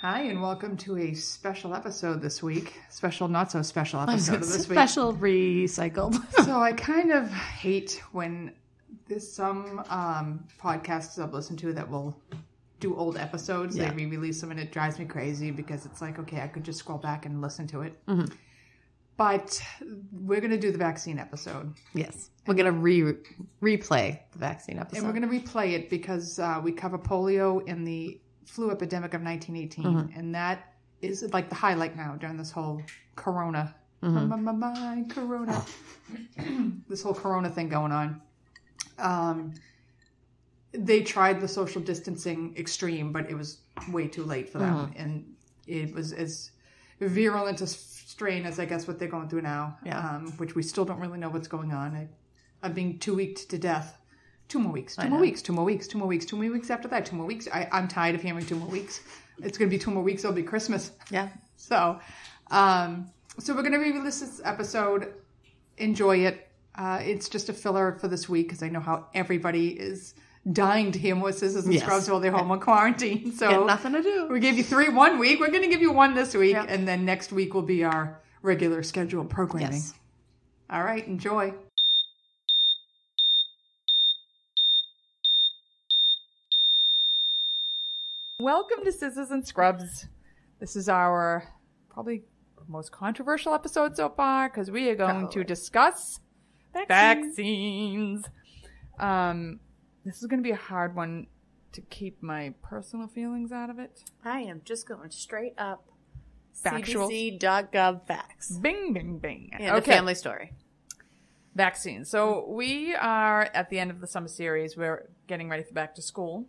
Hi, and welcome to a special episode this week. Special, not so special episode of this week. Special recycled. So I kind of hate when there's some podcasts I've listened to that will do old episodes. Yeah. They re-release them, and it drives me crazy because it's like, okay, I could just scroll back and listen to it. Mm-hmm. But we're going to do the vaccine episode. Yes. We're going to replay the vaccine episode. And we're going to replay it because we cover polio in the Flu Epidemic of 1918. Mm-hmm. And that is like the highlight now during this whole corona. Mm-hmm. Corona. This whole corona thing going on. They tried the social distancing extreme, but it was way too late for them. Mm-hmm. And it was as virulent a strain as I guess what they're going through now, which we still don't really know what's going on. I'm being 2 weeks to death. 2 more weeks. 2 more weeks. 2 more weeks. 2 more weeks. 2 more weeks after that. 2 more weeks. I'm tired of hearing 2 more weeks. It's going to be 2 more weeks. It'll be Christmas. Yeah. So we're going to re-release this episode. Enjoy it. It's just a filler for this week because I know how everybody is dying to hear more scissors and scrubs while they're home on quarantine. So got nothing to do. We gave you 3 1 week. We're going to give you 1 this week, and then next week will be our regular scheduled programming. Yes. All right, enjoy. Welcome to Scissors and Scrubs. This is our probably most controversial episode so far because we are going to discuss vaccines. This is going to be a hard one to keep my personal feelings out of it. I am just going straight up Factual. CDC.gov facts. Bing, bing, bing. And a family story. Vaccines. So we are at the end of the summer series. We're getting ready for back to school,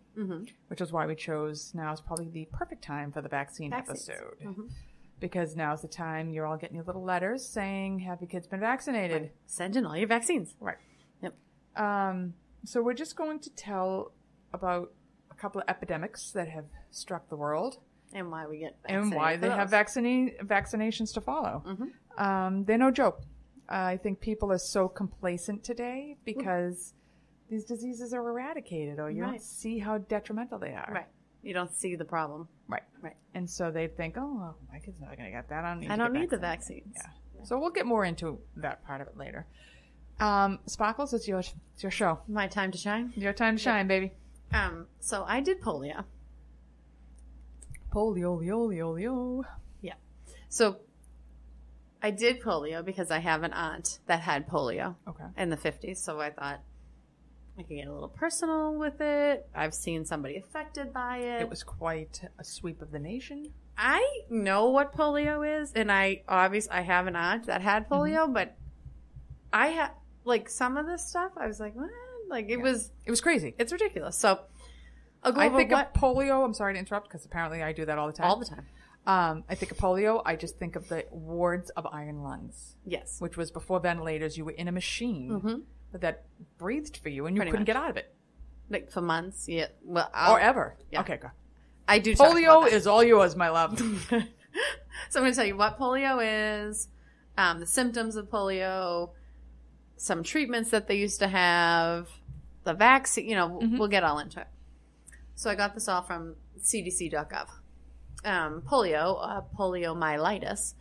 which is why we chose now is probably the perfect time for the vaccines. Episode. Mm-hmm. Because now's the time you're all getting your little letters saying, have your kids been vaccinated? Right. Send in all your vaccines. Right. Yep. So we're just going to tell about a couple of epidemics that have struck the world. And why we get vaccinated. And why they have vaccinations to follow. Mm-hmm. They're no joke. I think people are so complacent today because these diseases are eradicated or you don't see how detrimental they are. Right. You don't see the problem. Right. Right. And so they think, oh, well, my kid's not going to get that. I don't need the vaccines. Yeah. So we'll get more into that part of it later. Sparkles, it's your show. My time to shine? Your time to shine, baby. So I did polio. Polio. Yeah. So I did polio because I have an aunt that had polio in the 50s. So I thought I could get a little personal with it. I've seen somebody affected by it. It was quite a sweep of the nation. I know what polio is, and I have an aunt that had polio, but I had like some of this stuff. I was like, what? Like it was crazy. It's ridiculous. So I'll go I think of polio. I'm sorry to interrupt because apparently I do that all the time. All the time. I think of polio. I just think of the wards of iron lungs. Yes. Which was before ventilators. You were in a machine that breathed for you, and you couldn't get out of it. Like for months, yeah. Well, or ever. Yeah. Okay, go. I do. Polio is all yours, my love. So I'm going to tell you what polio is, the symptoms of polio, some treatments that they used to have, the vaccine. You know, we'll get all into it. So I got this all from CDC.gov. Polio, poliomyelitis,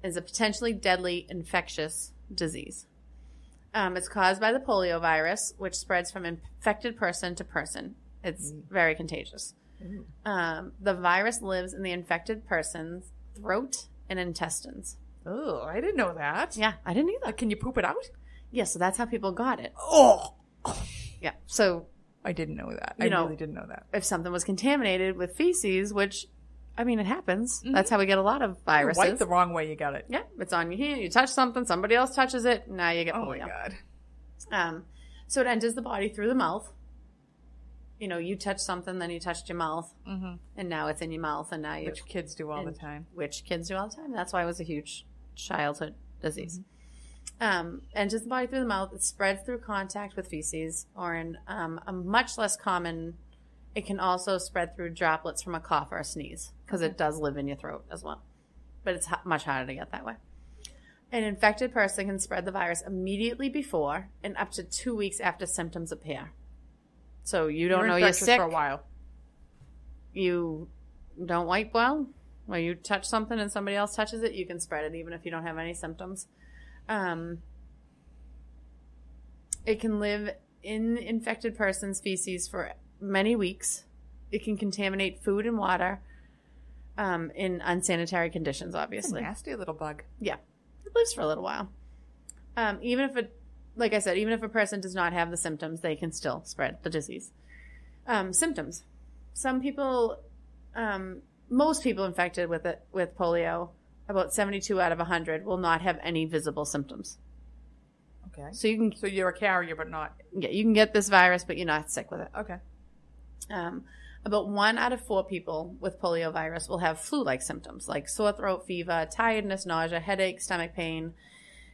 is a potentially deadly infectious disease. It's caused by the polio virus, which spreads from infected person to person. It's very contagious. The virus lives in the infected person's throat and intestines. Oh, I didn't know that. Yeah, I didn't either. Can you poop it out? Yeah, so that's how people got it. Oh! Yeah, so... I didn't know that. I really didn't know that. If something was contaminated with feces, which... I mean, it happens. Mm-hmm. That's how we get a lot of viruses. You wipe the wrong way, you got it. Yeah, it's on your hand. You touch something, somebody else touches it, now you get polio. Oh, my God. So it enters the body through the mouth. You know, you touch something, then you touched your mouth, and now it's in your mouth, and now you... Which kids do all the time. Which kids do all the time. That's why it was a huge childhood disease. Enters the body through the mouth. It spreads through contact with feces, or in a much less common... It can also spread through droplets from a cough or a sneeze because it does live in your throat as well. But it's much harder to get that way. An infected person can spread the virus immediately before and up to 2 weeks after symptoms appear. So you don't know you're sick for a while. You don't wipe well, where you touch something and somebody else touches it, you can spread it even if you don't have any symptoms. It can live in infected person's feces for many weeks. It can contaminate food and water in unsanitary conditions, obviously. It's a nasty little bug. Yeah. It lives for a little while. Even if like I said, even if a person does not have the symptoms, they can still spread the disease. Symptoms. Some people, most people infected with polio, about 72 out of 100, will not have any visible symptoms. Okay. So you're a carrier, but not. Yeah, you can get this virus, but you're not sick with it. Okay. About 1 out of 4 people with polio virus will have flu-like symptoms, like sore throat, fever, tiredness, nausea, headache, stomach pain.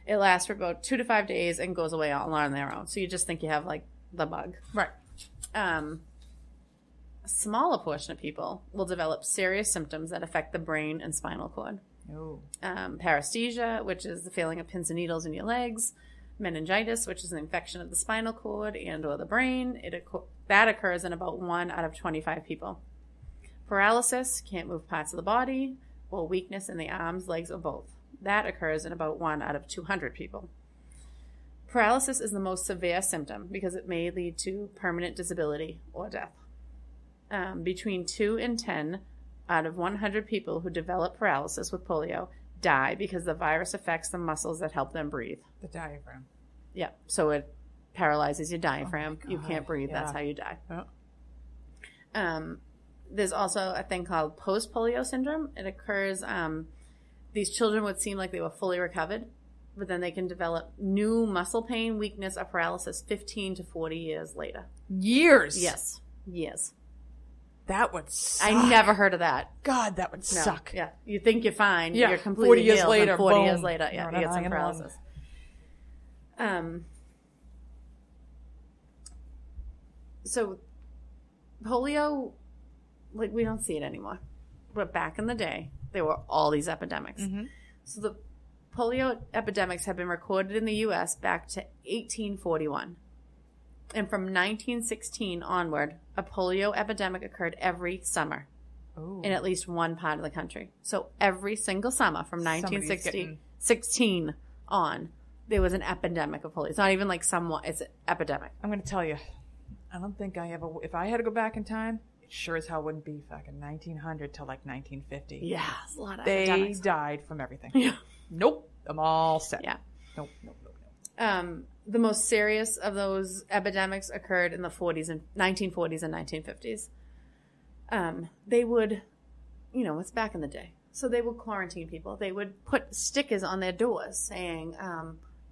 It lasts for about 2 to 5 days and goes away all on their own. So you just think you have, like, the bug. Right. A smaller portion of people will develop serious symptoms that affect the brain and spinal cord. Oh. Paresthesia, which is the feeling of pins and needles in your legs. Meningitis, which is an infection of the spinal cord and or the brain. That occurs in about 1 out of 25 people. Paralysis, can't move parts of the body, or weakness in the arms, legs, or both. That occurs in about 1 out of 200 people. Paralysis is the most severe symptom because it may lead to permanent disability or death. Between 2 and 10 out of 100 people who develop paralysis with polio die because the virus affects the muscles that help them breathe. The diaphragm. Yeah, so it paralyzes your diaphragm. Oh, you can't breathe. Yeah. That's how you die. Oh. There's also a thing called post-polio syndrome. It occurs, these children would seem like they were fully recovered, but then they can develop new muscle pain, weakness, or paralysis 15 to 40 years later. Years? Yes. Years. That would suck. I never heard of that. God, that would suck. Yeah. You think you're fine. Yeah. You're completely 40 years healed, later, and 40 boom. years later, yeah, you get some Right paralysis. So polio, like, we don't see it anymore. But back in the day, there were all these epidemics. Mm-hmm. So the polio epidemics have been recorded in the U.S. back to 1841. And from 1916 onward, a polio epidemic occurred every summer in at least one part of the country. So every single summer from 1916 on, there was an epidemic of polio. It's not even like somewhat, it's an epidemic. I'm going to tell you, I don't think I ever, if I had to go back in time, it sure as hell wouldn't be fucking 1900 till like 1950. Yeah, it's a lot of They epidemics. died from everything. Yeah. Nope. I'm all set. Yeah. Nope. The most serious of those epidemics occurred in the 1940s and 1950s. They would, it's back in the day. So they would quarantine people. They would put stickers on their doors saying,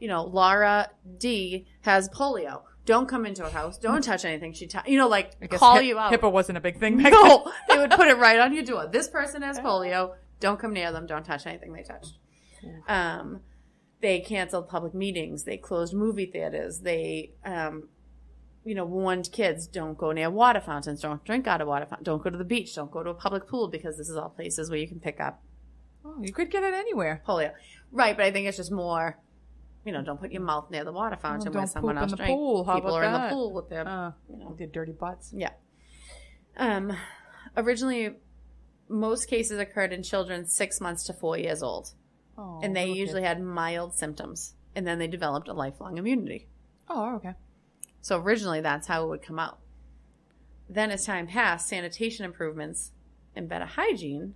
Laura D has polio. Don't come into her house. Don't touch anything she touches. Call you out. HIPAA wasn't a big thing back No, they would put it right on your door. This person has polio. Don't come near them. Don't touch anything they touched. They canceled public meetings. They closed movie theaters. They, warned kids, don't go near water fountains. Don't drink out of water fountains. Don't go to the beach. Don't go to a public pool because this is all places where you can pick up Oh, you could get it anywhere. polio. Right, but I think it's just more, don't put your mouth near the water fountain where someone else drinks. Pool. How People about are in the that? pool with their, Their dirty butts. Yeah. Originally, most cases occurred in children 6 months to 4 years old. Oh, And they okay. usually had mild symptoms. And then they developed a lifelong immunity. Oh, okay. So originally, that's how it would come out. Then as time passed, sanitation improvements and better hygiene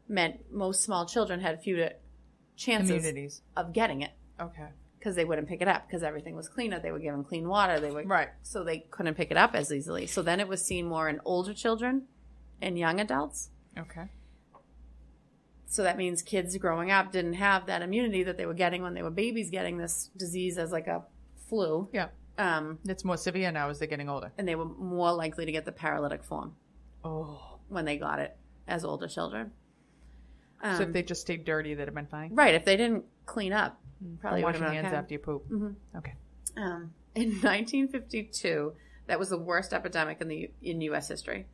meant most small children had fewer chances Immunities. of getting it. Okay. Because they wouldn't pick it up because everything was cleaner. They were given clean water. Right. So they couldn't pick it up as easily. So then it was seen more in older children and young adults. Okay. So that means kids growing up didn't have that immunity that they were getting when they were babies, getting this disease as like a flu. Yeah. It's more severe now as they're getting older. And they were more likely to get the paralytic form Oh. when they got it as older children. So if they just stayed dirty, they'd have been fine? Right. If they didn't clean up, probably would Washing have been hands okay. after you poop. Mm-hmm. Okay. In 1952, that was the worst epidemic in U.S. history.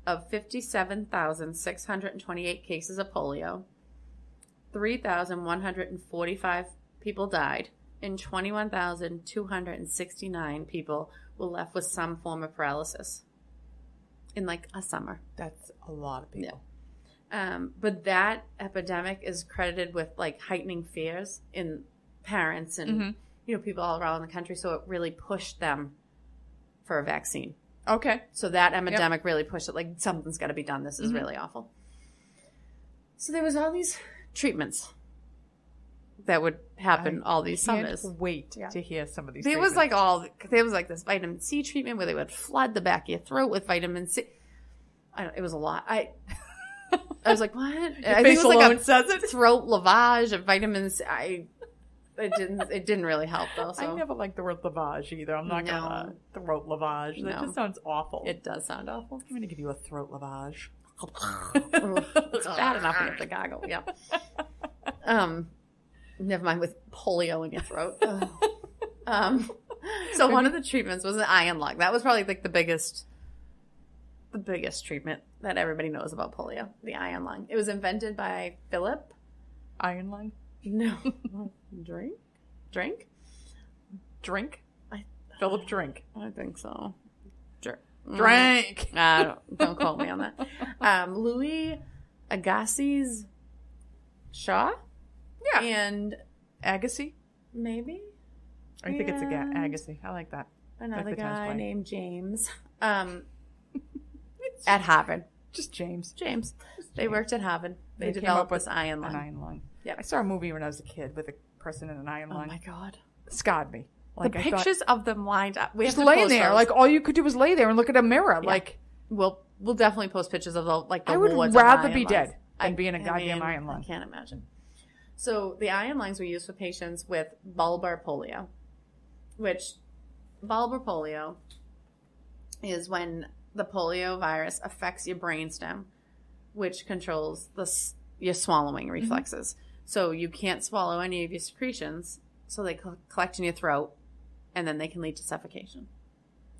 Of 57,628 cases of polio, 3,145 people died, and 21,269 people were left with some form of paralysis in like a summer. That's a lot of people. But that epidemic is credited with like heightening fears in parents and people all around the country. So it really pushed them for a vaccine. Okay. So that epidemic really pushed it. Like something's got to be done. This is really awful. So there was all these treatments that would happen all these summers. Can't wait to hear some of these. There was like this vitamin C treatment where they would flood the back of your throat with vitamin C. It was a lot. I was like, what? I think it was like a throat lavage of vitamins. It didn't really help though. So. I never liked the word lavage either. I'm not gonna throat lavage. That just sounds awful. It does sound awful. I'm gonna give you a throat lavage. It's bad enough when you have to gargle. Yeah. Never mind with polio in your throat. So one of the treatments was an iron lung. That was probably like the biggest treatment that everybody knows about polio. The iron lung. It was invented by Philip. Iron lung? No. Drink? Philip Drink. I think so. Drink. Don't quote me on that. Louis Agassiz Shaw? Yeah. And Agassiz? Maybe? I think it's Agassiz. I like that. Another guy named James. At Harvard. Just James. They worked at Harvard. They developed this iron lung. An iron lung. Yeah. I saw a movie when I was a kid with a person in an iron lung. Oh my God. Scarred me. Like, the pictures of them lined up. We just laying there. Those. Like all you could do was lay there and look at a mirror. Yeah. Like we'll definitely post pictures of the I would rather be dead than be in a goddamn iron lung. I can't imagine. So the iron lungs were used for patients with bulbar polio, which bulbar polio is when the polio virus affects your brainstem, which controls your swallowing reflexes. So you can't swallow any of your secretions, so they collect in your throat, and then they can lead to suffocation.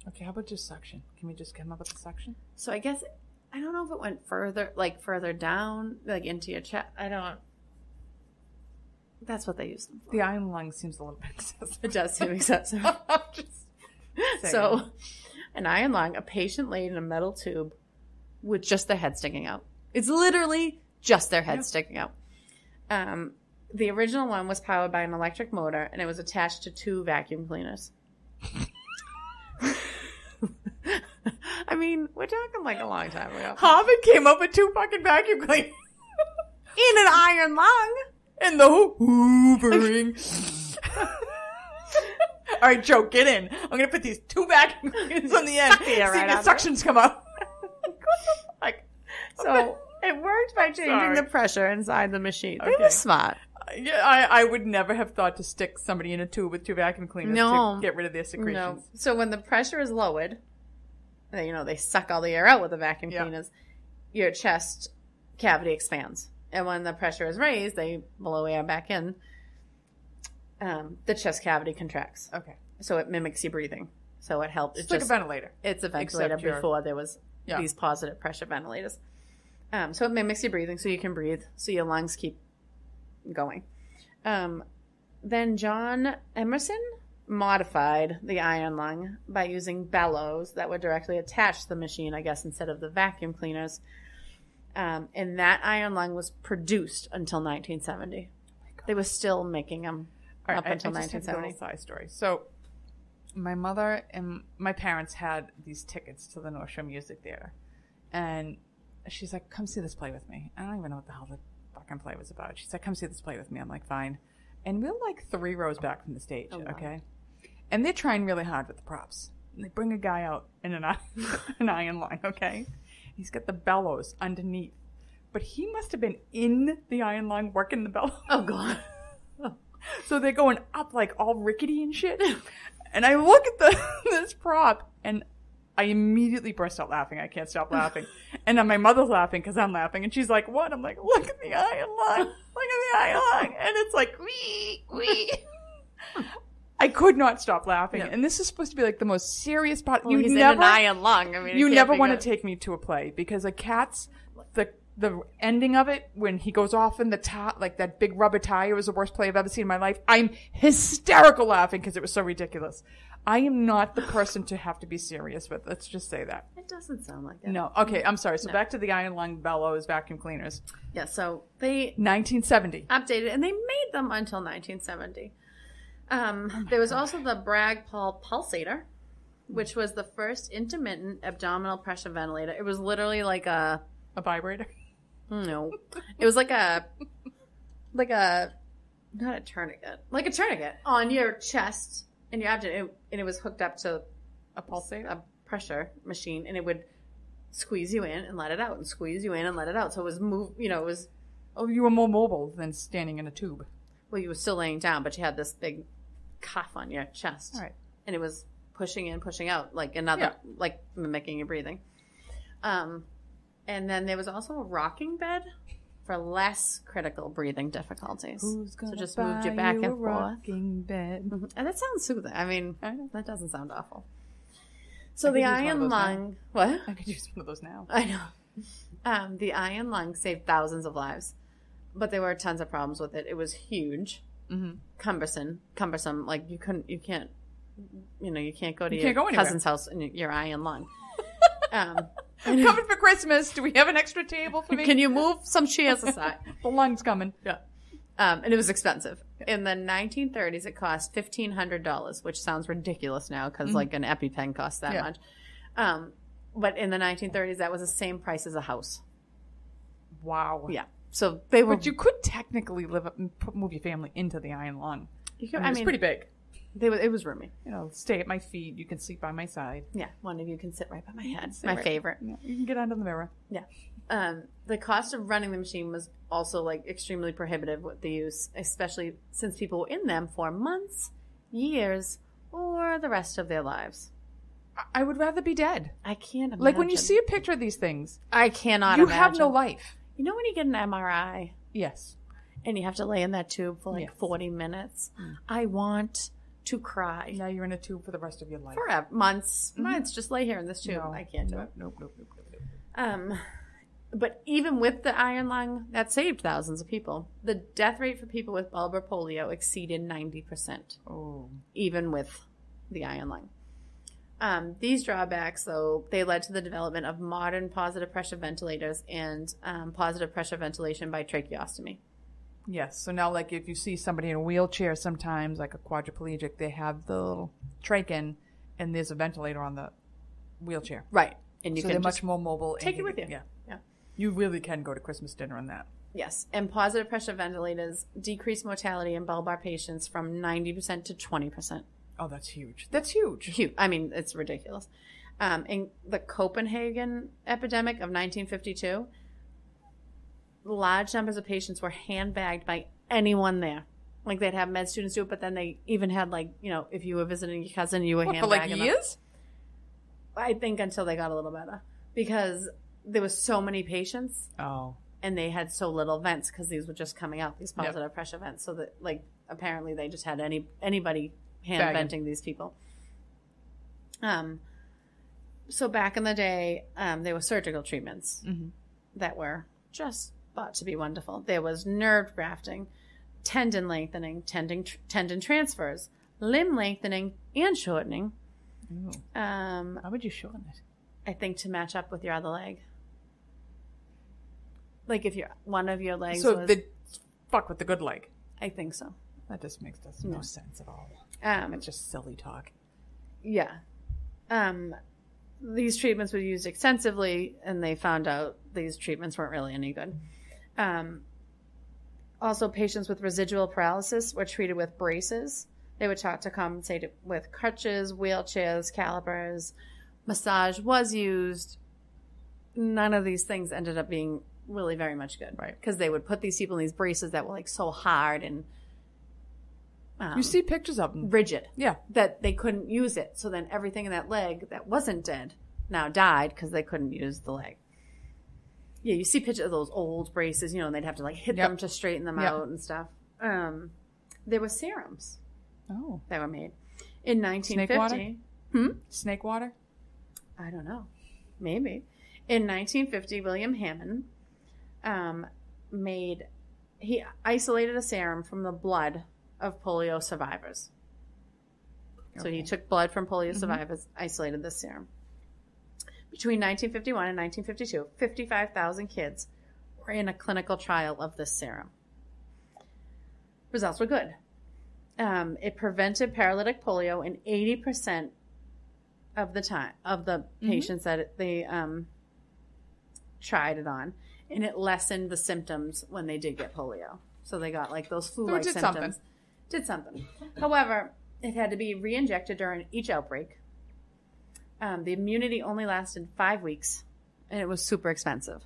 Okay, how about just suction? Can we just come up with a suction? So I guess, I don't know if it went further down, like into your chest. That's what they used them for. The iron lung seems a little bit excessive. It does seem excessive. So, an iron lung, a patient laid in a metal tube with just their head sticking out. It's literally just their head sticking out. The original one was powered by an electric motor, and it was attached to 2 vacuum cleaners. I mean, we're talking like a long time ago. Harvard came up with 2 fucking vacuum cleaners. In an iron lung. And the hoovering. All right, Joe, get in. I'm going to put these 2 vacuum cleaners on the end. See if the suctions come up. So it worked by changing the pressure inside the machine. They were smart. Yeah, I would never have thought to stick somebody in a tube with 2 vacuum cleaners to get rid of their secretions. No. So when the pressure is lowered, they suck all the air out with the vacuum cleaners, your chest cavity expands. And when the pressure is raised, they blow air back in. The chest cavity contracts. Okay. So it mimics your breathing. So it helps. It's like a ventilator. It's a ventilator before there was these positive pressure ventilators. So it mimics your breathing so you can breathe, so your lungs keep going. Then John Emerson modified the iron lung by using bellows that were directly attached to the machine, I guess, instead of the vacuum cleaners. And that iron lung was produced until 1970. Oh, they were still making them up until 1970. Just a side story. So my mother and my parents had these tickets to the North Shore Music Theater. And she's like, come see this play with me. I don't even know what the hell the fucking play was about. She's like, come see this play with me. I'm like, fine. And we're like 3 rows back from the stage, okay? And they're trying really hard with the props. And they bring a guy out in an iron lung, okay? He's got the bellows underneath. But he must have been in the iron lung working the bellows. Oh, God. So they're going up like all rickety and shit. And I look at this prop and I immediately burst out laughing. I can't stop laughing. And then my mother's laughing because I'm laughing. And she's like, what? I'm like, look at the iron lung. Look at the iron lung. And it's like, wee. I could not stop laughing. Yeah. And this is supposed to be like the most serious part. Well, he's in an iron lung. I mean, you never want to take me to a play because a cat's, the ending of it when he goes off in the top, like that big rubber tire was the worst play I've ever seen in my life. I'm hysterical laughing because it was so ridiculous. I am not the person to have to be serious with. Let's just say that. I It doesn't sound like it. No. Okay, I'm sorry. So back to the iron lung bellows vacuum cleaners. Yeah, so they 1970. updated, and they made them until 1970. There was also the Bragg Paul pulsator, which was the first intermittent abdominal pressure ventilator. It was literally like a vibrator? No. It was like a not a tourniquet. Like a tourniquet on your chest and your abdomen. And it was hooked up to A pulsator? a pressure machine, and it would squeeze you in and let it out, and squeeze you in and let it out. So it was it was... Oh, you were more mobile than standing in a tube. Well, you were still laying down, but you had this big cuff on your chest. All right. And it was pushing in, pushing out, like like mimicking your breathing. And then there was also a rocking bed for less critical breathing difficulties. Who's gonna so just moved you back and forth. Rocking bed. Mm-hmm. And that sounds soothing. I mean, that doesn't sound awful. I So could the use one of iron those lung... now. What? I could use one of those now. I know. The iron lung saved thousands of lives, but there were tons of problems with it. It was huge, cumbersome. Like you can't go to your cousin's house in your iron lung. I'm coming for Christmas. Do we have an extra table for me? Can you move some chairs aside? The lung's coming. Yeah. And it was expensive. In the 1930s, it cost $1,500, which sounds ridiculous now because like an EpiPen costs that much. But in the 1930s, that was the same price as a house. Wow. Yeah. So they were. But you could technically move your family into the iron lung. It's pretty big. It was roomy. Stay at my feet. You can sleep by my side. Yeah. One of you can sit right by my head. My favorite. Yeah, you can get under the mirror. Yeah. The cost of running the machine was also like extremely prohibitive with the use, especially since people were in them for months, years, or the rest of their lives. I would rather be dead. I can't imagine. Like when you see a picture of these things, I cannot you imagine. have no life. You know when you get an MRI? Yes. And you have to lay in that tube for like 40 minutes? I want to cry. Now you're in a tube for the rest of your life. Forever. Months. Just lay here in this tube. No, I can't do it. Nope. But even with the iron lung, that saved thousands of people. The death rate for people with bulbar polio exceeded 90%. Oh. Even with the iron lung. These drawbacks, though, they led to the development of modern positive pressure ventilators and positive pressure ventilation by tracheostomy. Yes. So now, like, if you see somebody in a wheelchair sometimes, like a quadriplegic, they have the little trach and there's a ventilator on the wheelchair. Right. And they're much more mobile. Take it with you. Yeah. You really can go to Christmas dinner on that. Yes. And positive pressure ventilators decrease mortality in bulbar patients from 90% to 20%. Oh, that's huge. That's huge. Huge. I mean, it's ridiculous. In the Copenhagen epidemic of 1952, large numbers of patients were handbagged by anyone there. Like, they'd have med students do it, but then they even had, like, if you were visiting your cousin, you were handbagging for like years? I think until they got a little better. Because there was so many patients. Oh. And they had so little vents because these were just coming out, these positive pressure vents. So that, like, apparently they just had anybody venting these people. So back in the day, there were surgical treatments that were just thought to be wonderful. There was nerve grafting, tendon lengthening, tendon transfers, limb lengthening and shortening. How would you shorten it? I think to match up with your other leg. Like if one of your legs So was... they fuck with the good leg. I think so. That just makes no sense at all. It's just silly talk. Yeah. These treatments were used extensively, and they found out these treatments weren't really any good. Also, patients with residual paralysis were treated with braces. They were taught to compensate it with crutches, wheelchairs, calipers. Massage was used. None of these things ended up being really very much good. Right. Because they would put these people in these braces that were like so hard and you see pictures of them. Rigid. Yeah. That they couldn't use it. So then everything in that leg that wasn't dead now died because they couldn't use the leg. Yeah, you see pictures of those old braces, and they'd have to like hit them to straighten them out and stuff. There were serums that were made. In 1950. Snake water? Snake water? I don't know. Maybe. In 1950, William Hammond he isolated a serum from the blood of polio survivors. So he took blood from polio survivors, isolated this serum. Between 1951 and 1952, 55,000 kids were in a clinical trial of this serum. Results were good. It prevented paralytic polio in 80% of the time of the patients that they tried it on, and it lessened the symptoms when they did get polio. So they got like those flu-like symptoms. Did something. However, it had to be re-injected during each outbreak. The immunity only lasted 5 weeks, and it was super expensive.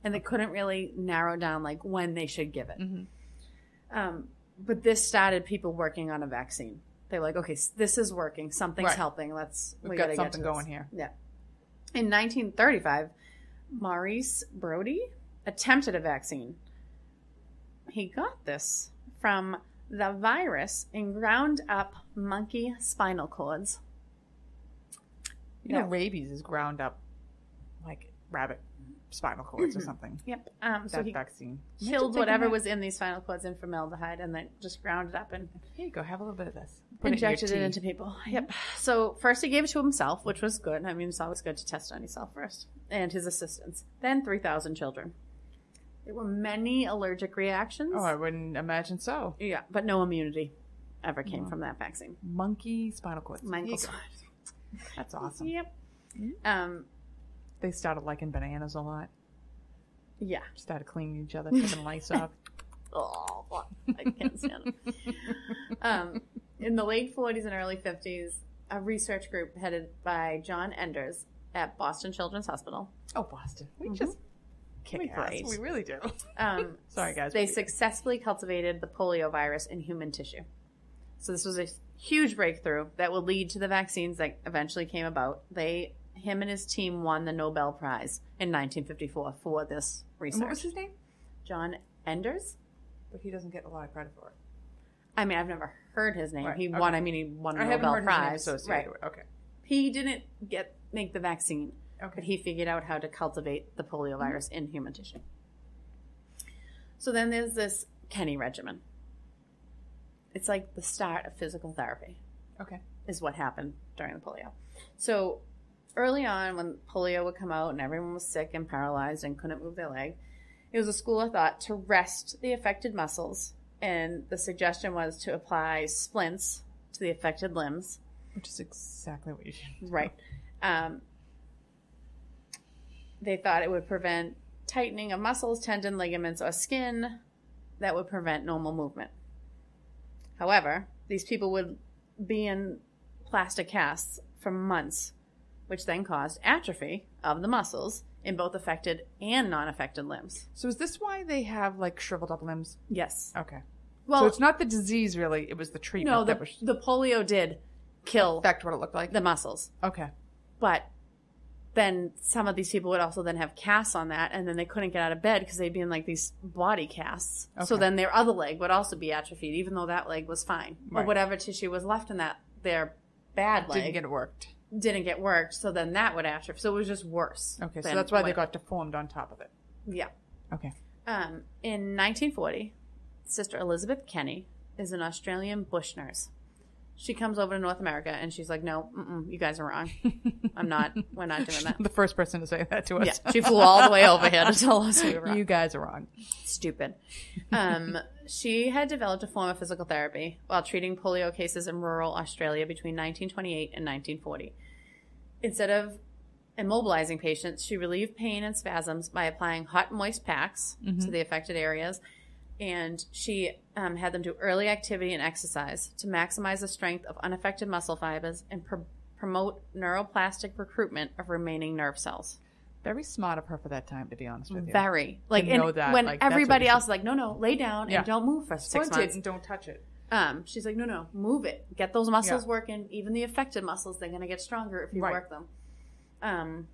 And they couldn't really narrow down like when they should give it. But this started people working on a vaccine. They were like, okay, this is working. Something's helping. We got something going here. Yeah. In 1935, Maurice Brodie attempted a vaccine. He got this from the virus in ground up monkey spinal cords. You know, rabies is ground up like rabbit spinal cords or something. Yep. So he vaccine killed whatever was in these spinal cords in formaldehyde and then just ground it up and here you go, have a little bit of this. Injected it into people. Yep. So first he gave it to himself, which was good. I mean, it's always good to test on yourself first. And his assistants. Then 3,000 children. There were many allergic reactions. Oh, I wouldn't imagine so. Yeah, but no immunity ever came from that vaccine. Monkey spinal cords. Monkey spinal. That's awesome. Yep. They started liking bananas a lot. Yeah. Started cleaning each other, taking lice off. Oh, I can't stand it. In the late 40s and early 50s, a research group headed by John Enders at Boston Children's Hospital. Oh, Boston. We just kick ass. We really do. Sorry, guys. They successfully cultivated the polio virus in human tissue. So this was a huge breakthrough that would lead to the vaccines that eventually came about. Him and his team won the Nobel Prize in 1954 for this research. And what was his name? John Enders. But he doesn't get a lot of credit for it. I mean, I've never heard his name. Right. He won a Nobel Prize. I haven't heard his name associated with it. Okay. He didn't make the vaccine, but he figured out how to cultivate the polio virus in human tissue. So then there's this Kenny regimen. It's like the start of physical therapy. Okay. Is what happened during the polio. So early on when polio would come out and everyone was sick and paralyzed and couldn't move their leg, it was a school of thought to rest the affected muscles. And the suggestion was to apply splints to the affected limbs. Which is exactly what you should do. Right. They thought it would prevent tightening of muscles, tendon, ligaments, or skin that would prevent normal movement. However, these people would be in plastic casts for months, which then caused atrophy of the muscles in both affected and non-affected limbs. So is this why they have like shriveled up limbs? Yes. Okay. Well, so it's not the disease really, it was the treatment. No, the polio did kill affect what it looked like. The muscles. Okay. But then some of these people would also then have casts on that, and then they couldn't get out of bed because they'd be in like these body casts. Okay. So then their other leg would also be atrophied, even though that leg was fine. Right. Or whatever tissue was left in their bad leg. Didn't get worked, so then that would atrophy. So it was just worse. Okay, so that's why they got deformed on top of it. Yeah. Okay. In 1940, Sister Elizabeth Kenny is an Australian bush nurse. She comes over to North America, and she's like, no, you guys are wrong. We're not doing that. The first person to say that to us. Yeah, she flew all the way over here to tell us we were wrong. You guys are wrong. Stupid. She had developed a form of physical therapy while treating polio cases in rural Australia between 1928 and 1940. Instead of immobilizing patients, she relieved pain and spasms by applying hot, moist packs to the affected areas. And she had them do early activity and exercise to maximize the strength of unaffected muscle fibers and promote neuroplastic recruitment of remaining nerve cells. Very smart of her for that time, to be honest with you. Very. Like, and that, when like, everybody else is like, no, lay down and don't move for 6 months. And don't touch it. She's like, no, move it. Get those muscles working. Even the affected muscles, they're going to get stronger if you work them.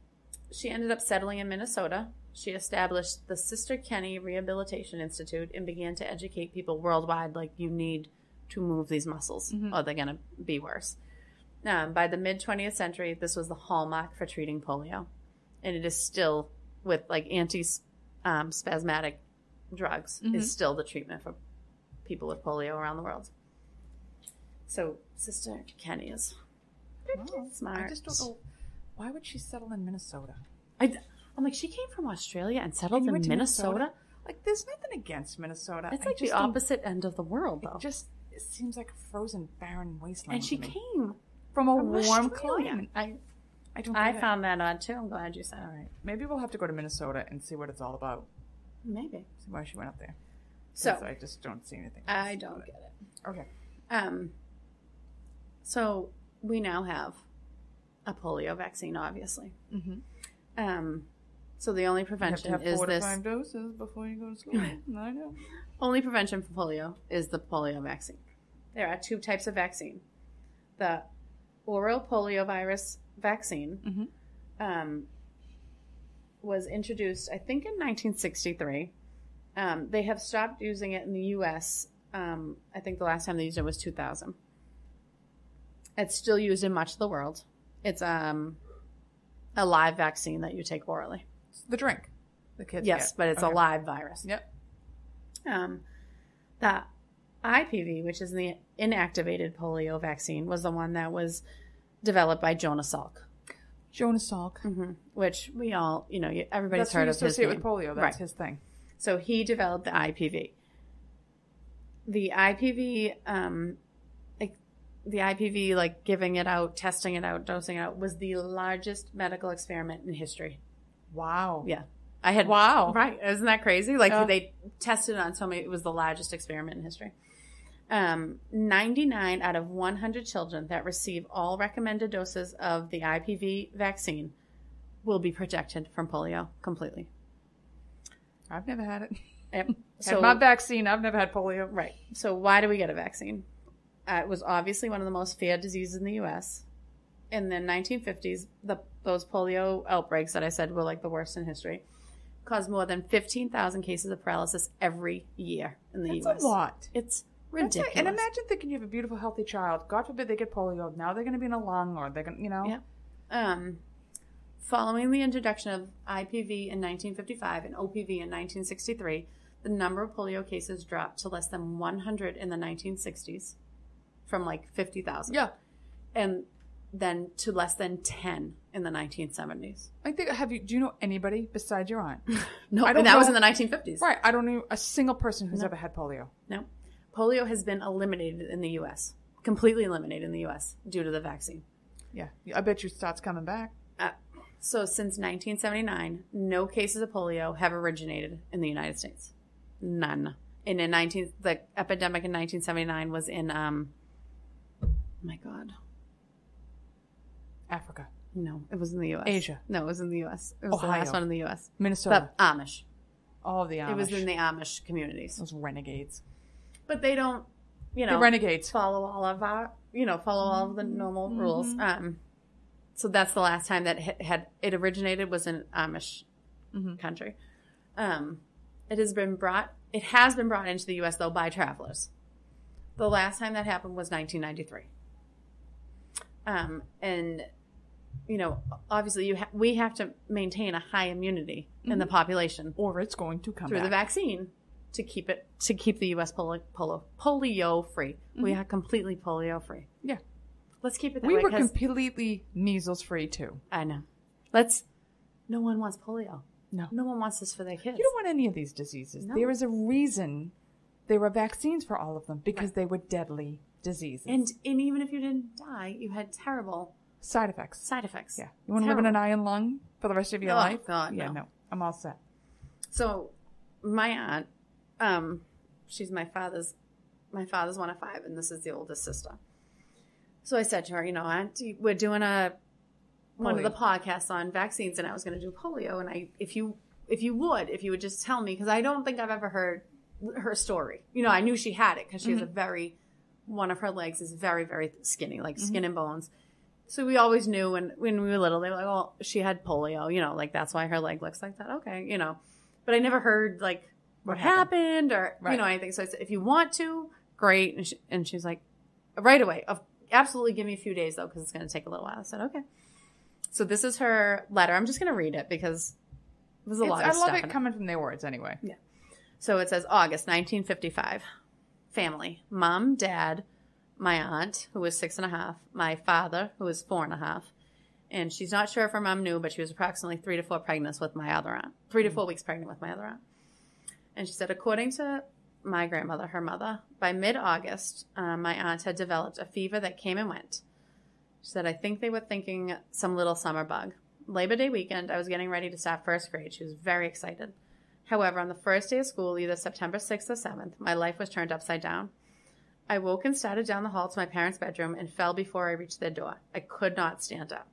She ended up settling in Minnesota. She established the Sister Kenny Rehabilitation Institute and began to educate people worldwide, like, you need to move these muscles or they're going to be worse. By the mid-20th century, this was the hallmark for treating polio. And it is still, with like anti-spasmodic drugs, is still the treatment for people with polio around the world. So Sister Kenny is pretty smart. I just don't know Why would she settle in Minnesota? I'm like, she came from Australia and settled in Minnesota? Like, there's nothing against Minnesota. It's like the opposite end of the world, though. It seems like a frozen, barren wasteland. And she came from a warm Australia. Climate. I found that odd, too. I'm glad you said it. All right. Maybe we'll have to go to Minnesota and see what it's all about. Maybe. See why she went up there. So I just don't see anything. I don't get it. Okay. So we now have a polio vaccine, obviously. Mm-hmm. So the only prevention you have to have 4 is to 5 doses before you go to school. I know. Only prevention for polio is the polio vaccine. There are 2 types of vaccine. The oral poliovirus vaccine was introduced, I think, in 1963. They have stopped using it in the U.S. I think the last time they used it was 2000. It's still used in much of the world. It's a live vaccine that you take orally. It's the drink the kids Yes, get. but it's a live virus. Yep. The IPV, which is the inactivated polio vaccine, was the one that was developed by Jonas Salk. Jonas Salk. Mm-hmm. Which we all, everybody's heard of his name. That's with polio. That's his thing. So he developed the IPV. The IPV, like giving it out, testing it out, dosing it out, was the largest medical experiment in history. Wow. Yeah. Wow. Right. Isn't that crazy? Like they tested it on so many, it was the largest experiment in history. 99 out of 100 children that receive all recommended doses of the IPV vaccine will be protected from polio completely. I've never had it. Yep. Had my vaccine. I've never had polio. Right. So why do we get a vaccine? It was obviously one of the most feared diseases in the U.S. In the 1950s, those polio outbreaks that I said were like the worst in history caused more than 15,000 cases of paralysis every year in the U.S. That's a lot. It's ridiculous. And imagine thinking you have a beautiful, healthy child. God forbid they get polio. Now they're going to be in a lung or they're going to, Yeah. Following the introduction of IPV in 1955 and OPV in 1963, the number of polio cases dropped to less than 100 in the 1960s from like 50,000. Yeah. And then to less than 10 in the 1970s. I think, do you know anybody besides your aunt? No, and that was in the 1950s. Right. I don't know a single person who's ever had polio. No. Polio has been eliminated in the U.S. Completely eliminated in the U.S. due to the vaccine. Yeah. I bet you it starts coming back. So since 1979, no cases of polio have originated in the United States. None. And the epidemic in 1979 was in, oh my God. Africa. No, it was in the U.S. Asia. No, it was in the U.S. It was Ohio. the last one in the U.S. Minnesota. The Amish. All of the Amish. It was in the Amish communities. Those renegades. But they don't, the renegades. follow all of our, follow all of the normal rules. So that's the last time that it originated was in Amish country. It has been brought into the U.S. though by travelers. The last time that happened was 1993. And obviously we have to maintain a high immunity in the population, or it's going to come through back. the vaccine to keep the U.S. polio free. We are completely polio free. Yeah. Let's keep it that way. We were 'cause completely measles free too. I know. No one wants polio. No. No one wants this for their kids. You don't want any of these diseases. No. There is a reason there were vaccines for all of them, because they were deadly diseases. And even if you didn't die, you had terrible side effects. Yeah. You want to live in an iron lung for the rest of your life? Oh, God, yeah, no. no. I'm all set. So my aunt, she's my father's one of 5, and this is the oldest sister. So I said to her, Aunt, we're doing one of the podcasts on vaccines, and I was going to do polio. And if you would just tell me, because I don't think I've ever heard her story. I knew she had it because she has one of her legs is very, very skinny, like skin and bones. So we always knew when we were little, they were like, oh, she had polio, like that's why her leg looks like that. Okay, but I never heard like what happened or, anything. So I said, if you want to, great. And she's like, right away. Absolutely give me a few days though, because it's going to take a little while. I said, okay. So this is her letter. I'm just going to read it because there's a lot of stuff. I love it coming from their words anyway. Yeah. So it says August 1955. Family. Mom, Dad, my aunt, who was 6.5, my father, who was 4.5, And she's not sure if her mom knew, but she was approximately 3 to 4 pregnant with my other aunt. 3 to 4 weeks pregnant with my other aunt. And she said, according to my grandmother, her mother, by mid-August, my aunt had developed a fever that came and went. She said, I think they were thinking some little summer bug. Labor Day weekend, I was getting ready to start first grade. She was very excited. However, on the first day of school, either September 6th or 7th, my life was turned upside down. I woke and started down the hall to my parents' bedroom and fell before I reached their door. I could not stand up.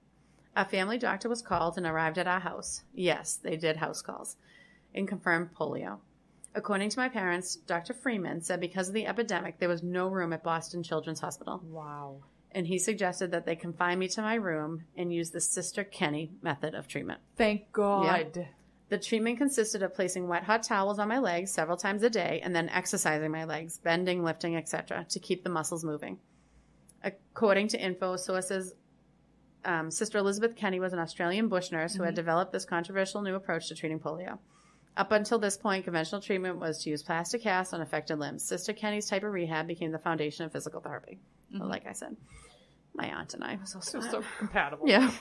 Our family doctor was called and arrived at our house. Yes, they did house calls, and confirmed polio. According to my parents, Dr. Freeman said because of the epidemic, there was no room at Boston Children's Hospital. Wow. And he suggested that they confine me to my room and use the Sister Kenny method of treatment. Thank God. Yeah. The treatment consisted of placing wet hot towels on my legs several times a day and then exercising my legs, bending, lifting, etc., to keep the muscles moving. According to info sources, Sister Elizabeth Kenny was an Australian bush nurse who had developed this controversial new approach to treating polio. Up until this point, conventional treatment was to use plastic casts on affected limbs. Sister Kenny's type of rehab became the foundation of physical therapy. Like I said, my aunt and I were So compatible. Yeah.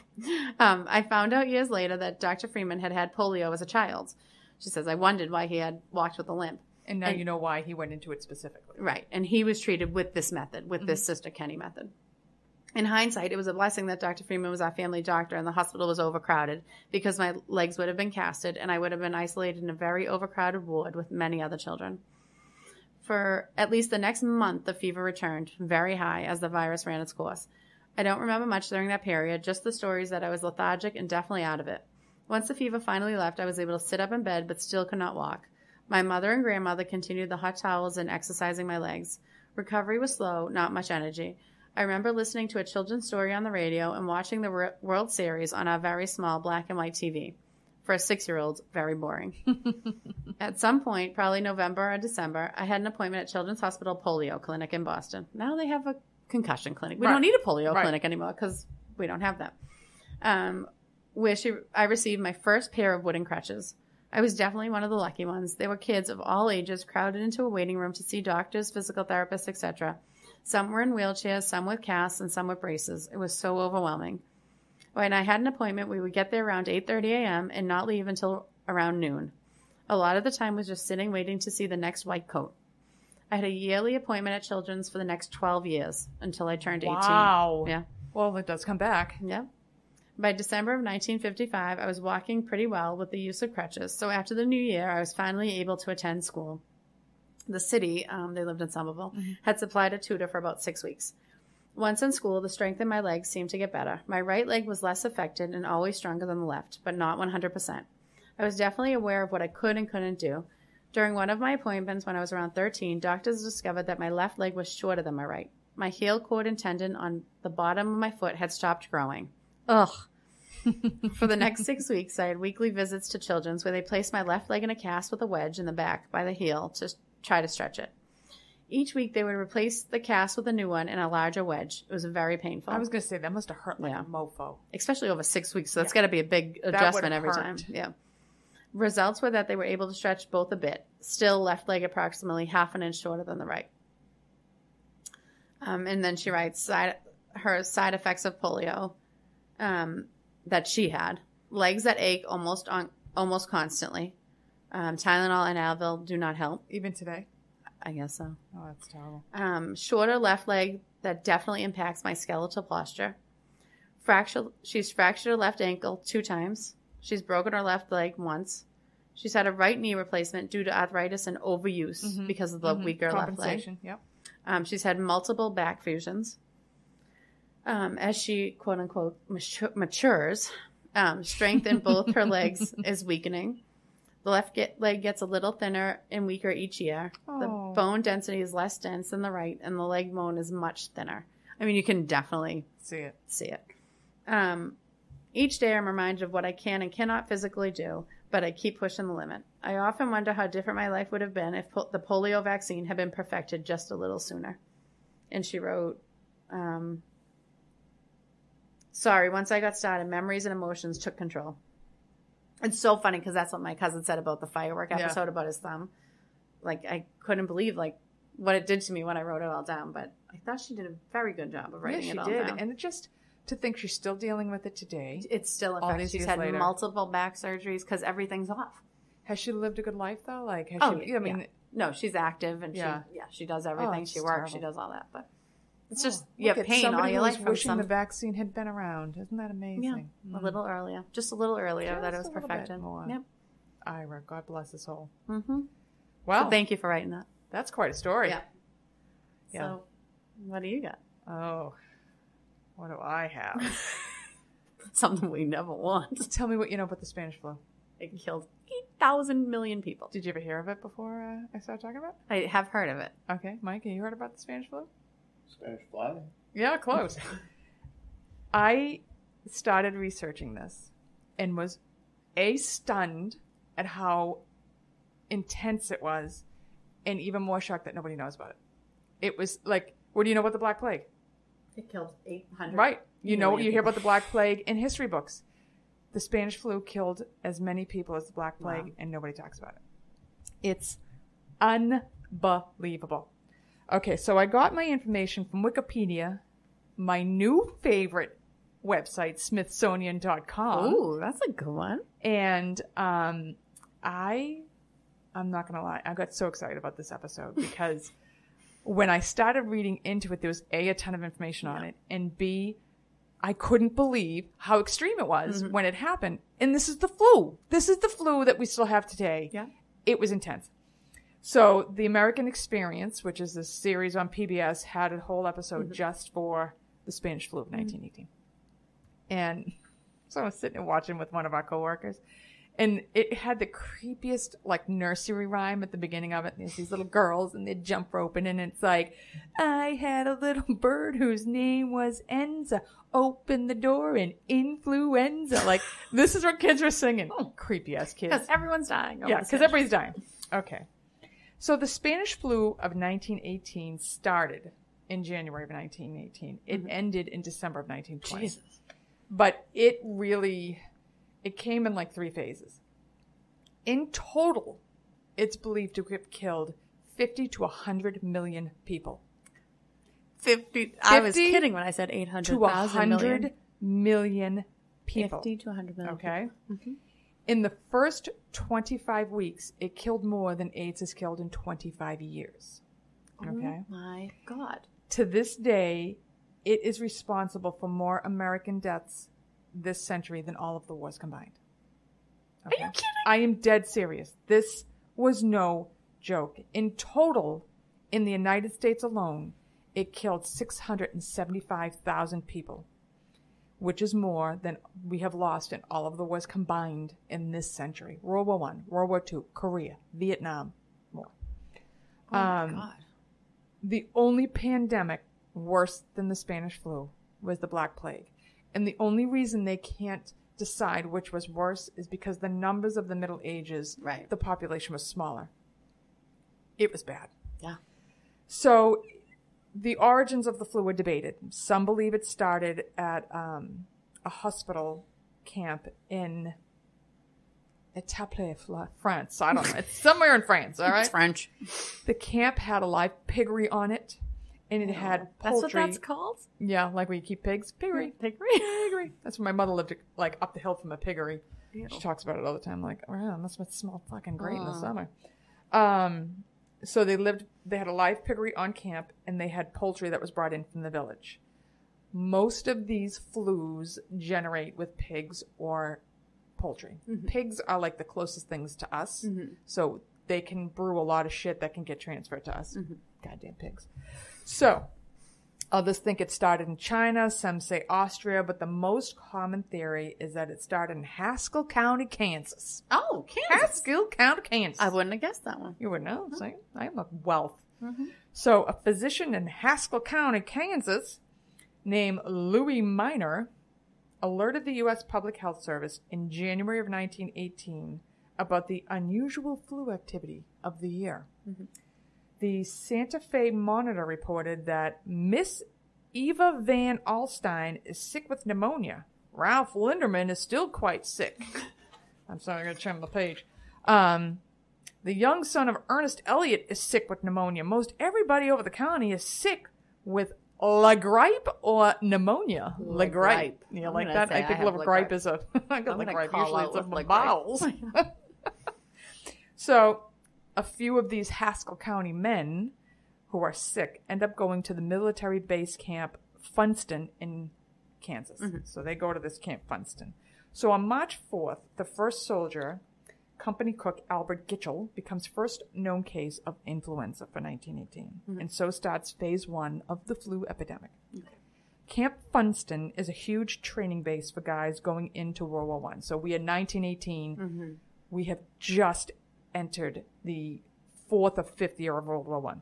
I found out years later that Dr. Freeman had polio as a child. She says, I wondered why he had walked with a limp. And now you know why he went into it specifically. Right. And he was treated with this method, with this Sister Kenny method. In hindsight, it was a blessing that Dr. Freeman was our family doctor and the hospital was overcrowded because my legs would have been casted and I would have been isolated in a very overcrowded ward with many other children. For at least the next month, the fever returned very high as the virus ran its course. I don't remember much during that period, just the stories that I was lethargic and definitely out of it. Once the fever finally left, I was able to sit up in bed but still could not walk. My mother and grandmother continued the hot towels and exercising my legs. Recovery was slow, not much energy. I remember listening to a children's story on the radio and watching the World Series on our very small black and white TV. For a 6-year-old, very boring. At some point, probably November or December, I had an appointment at Children's Hospital Polio Clinic in Boston. Now they have a concussion clinic. We don't need a polio clinic anymore because we don't have that. I received my first pair of wooden crutches. I was definitely one of the lucky ones. There were kids of all ages crowded into a waiting room to see doctors, physical therapists, etc. Some were in wheelchairs, some with casts, and some with braces. It was so overwhelming. When I had an appointment, we would get there around 8:30 a.m. and not leave until around noon. A lot of the time was just sitting waiting to see the next white coat. I had a yearly appointment at Children's for the next 12 years until I turned 18. Wow. Yeah. Well, it does come back. Yeah. By December of 1955, I was walking pretty well with the use of crutches. So after the new year, I was finally able to attend school. The city, they lived in Somerville, had supplied a tutor for about 6 weeks. Once in school, the strength in my legs seemed to get better. My right leg was less affected and always stronger than the left, but not 100%. I was definitely aware of what I could and couldn't do. During one of my appointments when I was around 13, doctors discovered that my left leg was shorter than my right. My heel cord and tendon on the bottom of my foot had stopped growing. Ugh. For the next 6 weeks, I had weekly visits to Children's where they placed my left leg in a cast with a wedge in the back by the heel to try to stretch it. Each week, they would replace the cast with a new one and a larger wedge. It was very painful. I was going to say, that must have hurt like a mofo. Especially over 6 weeks, so that's got to be a big adjustment every time. Yeah. Results were that they were able to stretch both a bit. Still, left leg approximately half an inch shorter than the right. And then she writes her side effects of polio that she had. Legs that ache almost constantly. Tylenol and Advil do not help. Even today? I guess so. Oh, that's terrible. Shorter left leg that definitely impacts my skeletal posture. She's fractured her left ankle 2 times. She's broken her left leg once. She's had a right knee replacement due to arthritis and overuse because of the weaker left leg. Yep. She's had multiple back fusions. As she, quote unquote, matures, strength in both her legs is weakening. The left leg gets a little thinner and weaker each year. Oh. The bone density is less dense than the right, and the leg bone is much thinner. I mean, you can definitely see it. Each day I'm reminded of what I can and cannot physically do, but I keep pushing the limit. I often wonder how different my life would have been if the polio vaccine had been perfected just a little sooner. And she wrote, sorry, once I got started, memories and emotions took control. It's so funny because that's what my cousin said about the firework episode about his thumb. Like, I couldn't believe, like, what it did to me when I wrote it all down. But I thought she did a very good job of writing it all down. And it just, to think she's still dealing with it today. It's still All affecting. these She's years had later. multiple back surgeries because everything's off. Has she lived a good life though? Like, has Oh, she? I mean, no, she's active and she does everything. it's She works, terrible. she does all that. But it's just look you have at pain all somebody your who life was from wishing some. the vaccine had been around. Isn't that amazing? A little earlier, just a little earlier that it was Just a little bit perfected. more. Yep. Ira, God bless his soul. Mm-hmm. Well, So thank you for writing that. that's quite a story. Yeah. Yeah. So, what do you got? Oh, what do I have? Something we never want. Tell me what you know about the Spanish flu. It killed 8,000 million people. Did you ever hear of it before I started talking about I have heard of it. it? Okay, Mike, have you heard about the Spanish flu? Spanish fly? Yeah, close. I started researching this and was stunned at how intense it was, and even more shocked that nobody knows about it. It was like, what do you know about the Black Plague? It killed 800. Right. You know, million you hear people. about the Black Plague in history books. The Spanish flu killed as many people as the Black Plague, Wow. and nobody talks about it. It's unbelievable. Okay, so I got my information from Wikipedia, my new favorite website, Smithsonian.com. Ooh, that's a good one. And I'm not going to lie, I got so excited about this episode because when I started reading into it, there was A, a ton of information on it, and B, I couldn't believe how extreme it was when it happened. And this is the flu. This is the flu that we still have today. Yeah. It was intense. So The American Experience, which is this series on PBS, had a whole episode just for the Spanish flu of 1918. And so I was sitting and watching with one of our coworkers, and it had the creepiest, like, nursery rhyme at the beginning of it. And there's these little girls, and they jump roping, and it's like, I had a little bird whose name was Enza. Open the door and influenza. Like, this is what kids were singing. Creepy-ass kids. Because everyone's dying. Yeah, because everybody's dying. Okay. So the Spanish flu of 1918 started in January of 1918. It ended in December of 1920. Jesus. But it came in like 3 phases. In total, it's believed to have killed 50 to 100 million people. 50. I was kidding when I said 800,000 to 100 million people. 50 to 100 million. Okay. In the first 25 weeks, it killed more than AIDS has killed in 25 years. Okay. Oh my God. To this day, it is responsible for more American deaths this century than all of the wars combined. Okay? Are you kidding? I am dead serious. This was no joke. In total, in the United States alone, it killed 675,000 people, which is more than we have lost in all of the wars combined in this century. World War I, World War II, Korea, Vietnam, more. Oh my God. The only pandemic worse than the Spanish flu was the Black Plague. And the only reason they can't decide which was worse is because the numbers of the Middle Ages, Right. the population was smaller. It was bad. Yeah. So the origins of the flu were debated. Some believe it started at a hospital camp in Etaples, France. I don't know. It's somewhere in France, all right? It's French. The camp had a live piggery on it, and it had That's what poultry. that's called? Yeah, like where you keep pigs. Piggery. Piggery. Piggery. That's where my mother lived, like, up the hill from a piggery. She talks about it all the time. Like, oh, yeah, that must smell fucking great in the summer. So they had a live piggery on camp, and they had poultry that was brought in from the village. Most of these flus generate with pigs or poultry. Pigs are like the closest things to us. So they can brew a lot of shit that can get transferred to us. Goddamn pigs. So others think it started in China. Some say Austria. But the most common theory is that it started in Haskell County, Kansas. Oh, Kansas. Haskell County, Kansas. I wouldn't have guessed that one. You would know. See? I'm a wealth. So a physician in Haskell County, Kansas, named Louis Minor, alerted the U.S. Public Health Service in January of 1918 about the unusual flu activity of the year. The Santa Fe Monitor reported that Miss Eva Van Alstyne is sick with pneumonia. Ralph Linderman is still quite sick. I'm sorry, I gotta turn the page. The young son of Ernest Elliott is sick with pneumonia. Most everybody over the county is sick with La gripe or pneumonia? La gripe. You I'm like gonna that? say I think I have la la gripe gripe. is a... I got la gonna gripe. call Usually out it's of with my la gripe. bowels. So a few of these Haskell County men who are sick end up going to the military base camp Funston in Kansas. So they go to this Camp Funston. So on March 4th, the first soldier, company cook Albert Gitchell, becomes first known case of influenza for 1918. And so starts phase 1 of the flu epidemic. Camp Funston is a huge training base for guys going into World War I. So we are 1918. We have just entered the 4th or 5th year of World War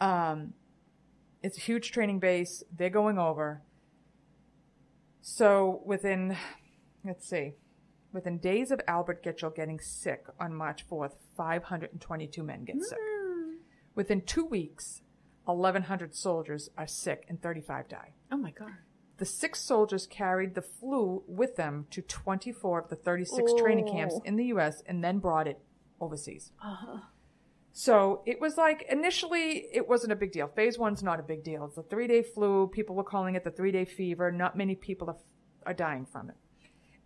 I. It's a huge training base. They're going over. So within days of Albert Gitchell getting sick on March 4th, 522 men get sick. Within 2 weeks, 1,100 soldiers are sick and 35 die. Oh my God. The 6 soldiers carried the flu with them to 24 of the 36 training camps in the U.S. and then brought it overseas. So it was like, initially, it wasn't a big deal. Phase 1's not a big deal. It's a 3-day flu. People were calling it the 3-day fever. Not many people are dying from it.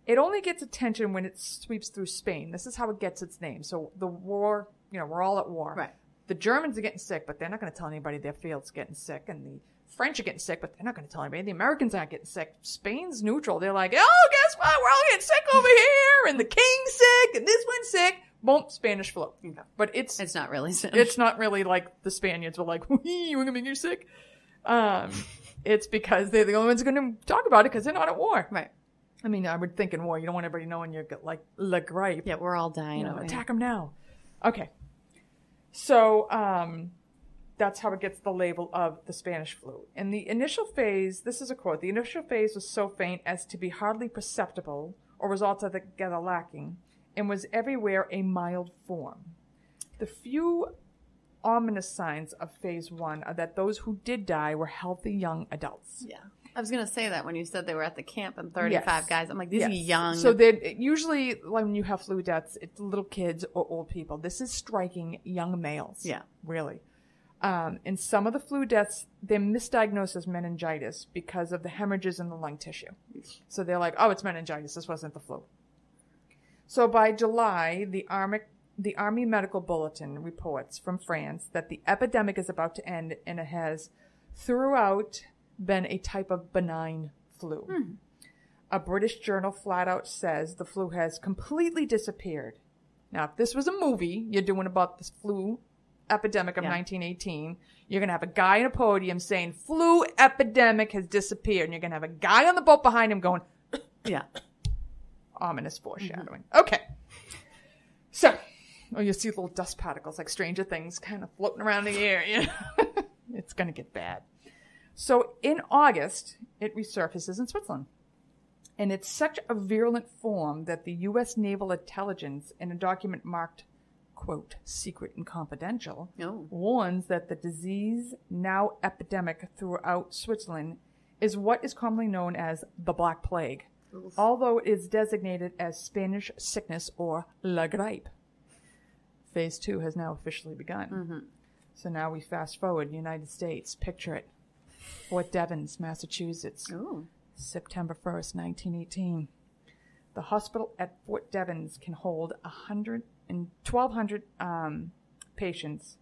It only gets attention when it sweeps through Spain. This is how it gets its name. So the war, we're all at war. Right. The Germans are getting sick, but they're not going to tell anybody their field's getting sick. And the French are getting sick, but they're not going to tell anybody. The Americans aren't getting sick. Spain's neutral. They're like, oh, guess what? We're all getting sick over here. And the king's sick. And this one's sick. Boom, Spanish flu. Okay. But it's not really Spanish. It's not really like the Spaniards were like, we're going to make you sick. It's because they're the only ones going to talk about it because they're not at war. Right. I mean, I would think in war, you don't want everybody knowing you're like la gripe. Yeah, we're all dying. Attack them now. Okay. So, that's how it gets the label of the Spanish flu. In the initial phase, this is a quote, the initial phase was so faint as to be hardly perceptible or was altogether lacking and was everywhere a mild form. The few ominous signs of phase 1 are that those who did die were healthy young adults. Yeah. I was going to say that when you said they were at the camp and 35 guys. I'm like, these are young. So they usually, when you have flu deaths, it's little kids or old people. This is striking young males. Yeah. Really. In some of the flu deaths, they're misdiagnosed as meningitis because of the hemorrhages in the lung tissue. So they're like, oh, it's meningitis. This wasn't the flu. So by July, the Army Medical Bulletin reports from France that the epidemic is about to end and it has throughout been a type of benign flu. A British journal flat out says the flu has completely disappeared. Now, if this was a movie you're doing about this flu epidemic of 1918, you're going to have a guy in a podium saying flu epidemic has disappeared. And you're going to have a guy on the boat behind him going, yeah. Ominous foreshadowing. Okay. So, you see little dust particles like Stranger Things kind of floating around the air. It's going to get bad. So in August, it resurfaces in Switzerland. And it's such a virulent form that the U.S. Naval Intelligence, in a document marked, quote, secret and confidential, warns that the disease, now epidemic throughout Switzerland, is what is commonly known as the Black Plague, although it is designated as Spanish sickness or la gripe. Phase 2 has now officially begun. So now we fast forward, United States, picture it. Fort Devens, Massachusetts, September 1st, 1918. The hospital at Fort Devens can hold 1,200 patients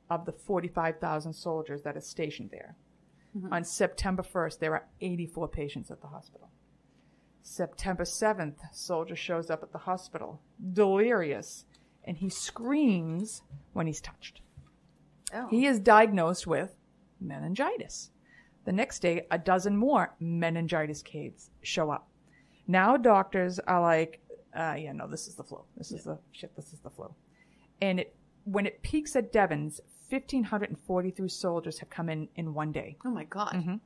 of the 45,000 soldiers that are stationed there. On September 1st, there are 84 patients at the hospital. September 7th, soldier shows up at the hospital, delirious, and he screams when he's touched. He is diagnosed with meningitis. The next day, a dozen more meningitis cases show up. Now doctors are like, this is the flu. This is the flu. And when it peaks at Devens, 1,543 soldiers have come in one day. Oh my God.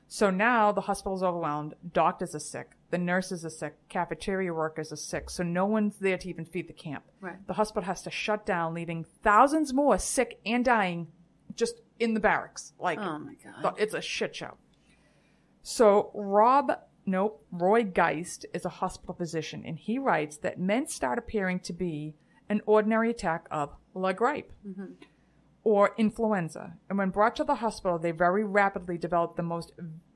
So now the hospital's overwhelmed. Doctors are sick. The nurses are sick. Cafeteria workers are sick. So no one's there to even feed the camp. Right. The hospital has to shut down, leaving thousands more sick and dying just in the barracks. Like, oh my God. It's a shit show. So Roy Geist is a hospital physician, and he writes that men start appearing to be an ordinary attack of la gripe. or influenza. And when brought to the hospital, they very rapidly developed the most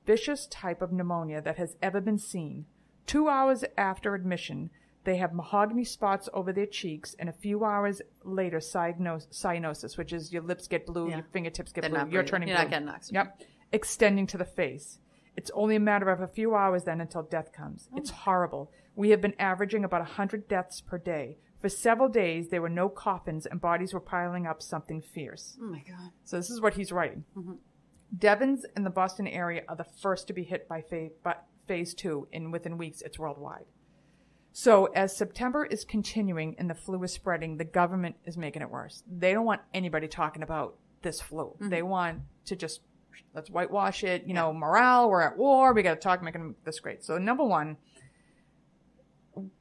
vicious type of pneumonia that has ever been seen. 2 hours after admission, they have mahogany spots over their cheeks, and a few hours later, cyanosis, which is your lips get blue, your fingertips get blue, you're turning blue. You're not getting oxygen. Yep. Extending to the face. It's only a matter of a few hours then until death comes. It's horrible. We have been averaging about 100 deaths per day. For several days, there were no coffins, and bodies were piling up something fierce. Oh, my God. So this is what he's writing. Devons and the Boston area are the first to be hit by phase 2, and within weeks, it's worldwide. So as September is continuing and the flu is spreading, the government is making it worse. They don't want anybody talking about this flu. They want to just, let's whitewash it, morale, we're at war, we got to talk, making this great. So number one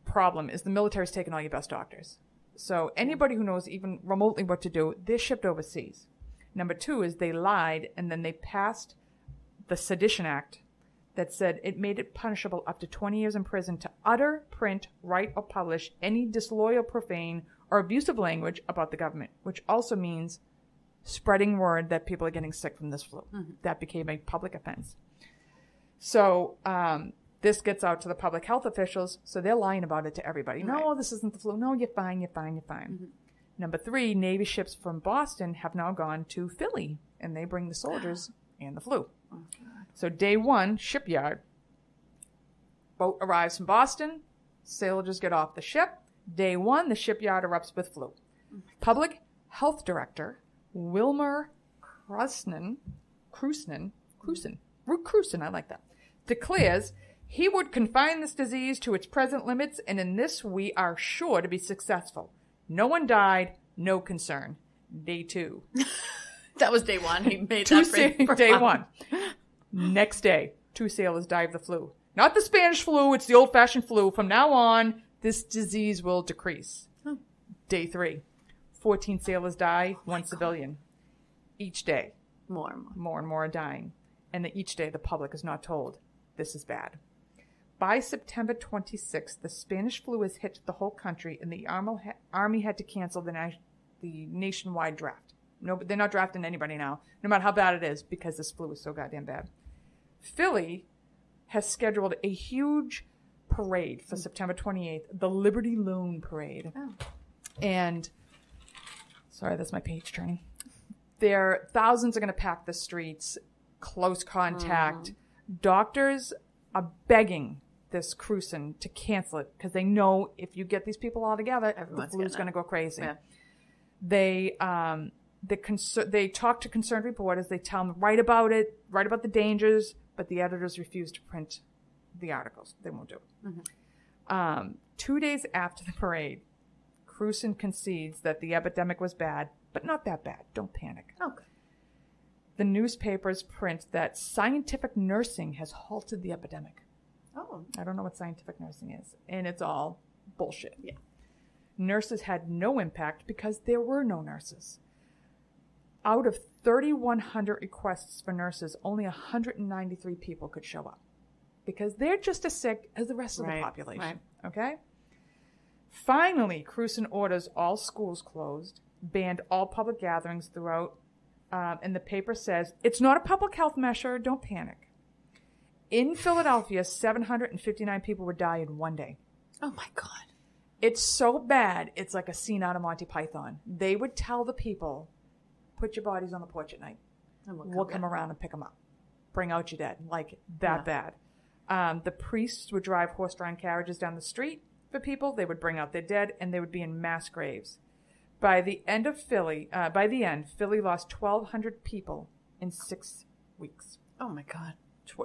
problem is the military's taking all your best doctors. So anybody who knows even remotely what to do, they're shipped overseas. Number two is they lied, and then they passed the Sedition Act that said it made it punishable up to 20 years in prison to utter, print, write, or publish any disloyal, profane, or abusive language about the government, which also means spreading word that people are getting sick from this flu. That became a public offense. So this gets out to the public health officials, so they're lying about it to everybody. Right. No, this isn't the flu. No, you're fine, you're fine, you're fine. Number three, Navy ships from Boston have now gone to Philly, and they bring the soldiers and the flu. So day one, shipyard. Boat arrives from Boston. Soldiers get off the ship. Day one, the shipyard erupts with flu. Public Health Director Wilmer Krusnin, I like that, declares he would confine this disease to its present limits, and in this we are sure to be successful. No one died, no concern. Day two. That was day one. He made that day one. Next day, 2 sailors die of the flu. Not the Spanish flu, it's the old-fashioned flu. From now on, this disease will decrease. Day 3, 14 sailors die, 1 civilian. Each day. More and more. More and more are dying. And each day, the public is not told, this is bad. By September 26th, the Spanish flu has hit the whole country, and the Army had to cancel the nationwide draft. No, they're not drafting anybody now, no matter how bad it is, because this flu is so goddamn bad. Philly has scheduled a huge parade for September 28th, the Liberty Loan Parade. Oh. And, sorry, that's my page turning. Thousands are going to pack the streets, close contact. Doctors are begging this Cruson to cancel it because they know if you get these people all together, the flu's going to go crazy. Yeah. They talk to concerned reporters. They tell them, write about the dangers, but the editors refuse to print the articles. They won't do it. 2 days after the parade, Cruson concedes that the epidemic was bad, but not that bad. Don't panic. Okay. The newspapers print that scientific nursing has halted the epidemic. Oh. I don't know what scientific nursing is, and it's all bullshit. Yeah. Nurses had no impact because there were no nurses. Out of 3,100 requests for nurses, only 193 people could show up because they're just as sick as the rest of the population. Right. Okay? Finally, Cruson orders all schools closed, banned all public gatherings throughout, and the paper says, it's not a public health measure, don't panic. In Philadelphia, 759 people would die in 1 day. Oh my God. It's so bad, it's like a scene out of Monty Python. They would tell the people, put your bodies on the porch at night. And we'll come around and pick them up. Bring out your dead. Like, that bad. The priests would drive horse-drawn carriages down the street for people. They would bring out their dead, and they would be in mass graves. By the end, Philly lost 1,200 people in 6 weeks. Oh, my God.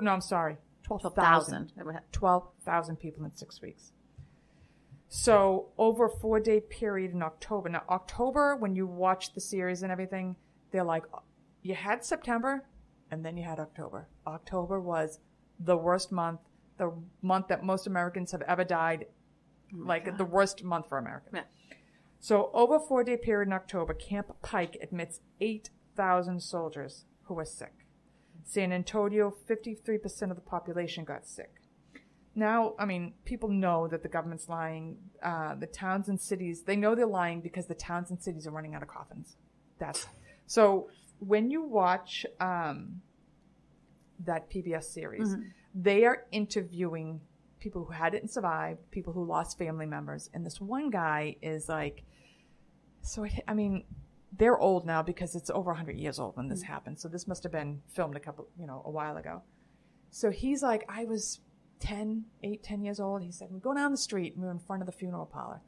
No, I'm sorry. 12,000. 12,000 people in 6 weeks. So over a 4-day period in October. Now, October, when you watch the series and everything, they're like, you had September, and then you had October. October was the worst month, the month that most Americans have ever died, the worst month for Americans. Yeah. So over a 4-day period in October, Camp Pike admits 8,000 soldiers who were sick. San Antonio, 53% of the population got sick. Now, I mean, people know that the government's lying. The towns and cities, they know they're lying because the towns and cities are running out of coffins. So when you watch that PBS series, they are interviewing people who had it and survived, people who lost family members. And this one guy is like, they're old now because it's over 100 years old when this happened. So this must have been filmed a while ago. So he's like, I was 10 years old. He said, we go down the street and we were in front of the funeral parlor.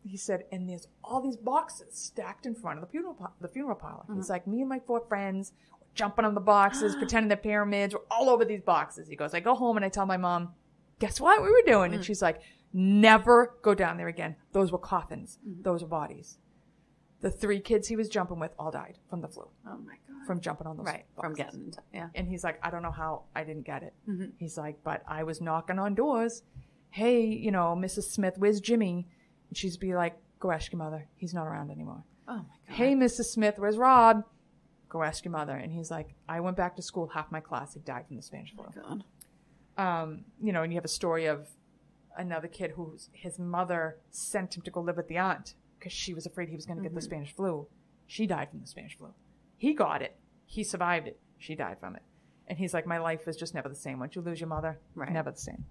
He said, and there's all these boxes stacked in front of the funeral parlor. He's like, me and my 4 friends were jumping on the boxes, pretending they're pyramids. We're all over these boxes. He goes, I go home and I tell my mom, guess what we were doing? And she's like, never go down there again. Those were coffins. Those were bodies. The 3 kids he was jumping with all died from the flu. Oh my God. From jumping on those boxes. From getting into, yeah. And he's like, I don't know how I didn't get it. He's like, but I was knocking on doors. Hey, Mrs. Smith, where's Jimmy? And she'd be like, go ask your mother. He's not around anymore. Oh my God. Hey, Mrs. Smith, where's Rob? Go ask your mother. And he's like, I went back to school. Half my class had died from the Spanish flu. Oh my God. And you have a story of another kid his mother sent him to go live with the aunt because she was afraid he was going to get the Spanish flu. She died from the Spanish flu. He got it. He survived it. She died from it. And he's like, my life is just never the same. Once you lose your mother, never the same.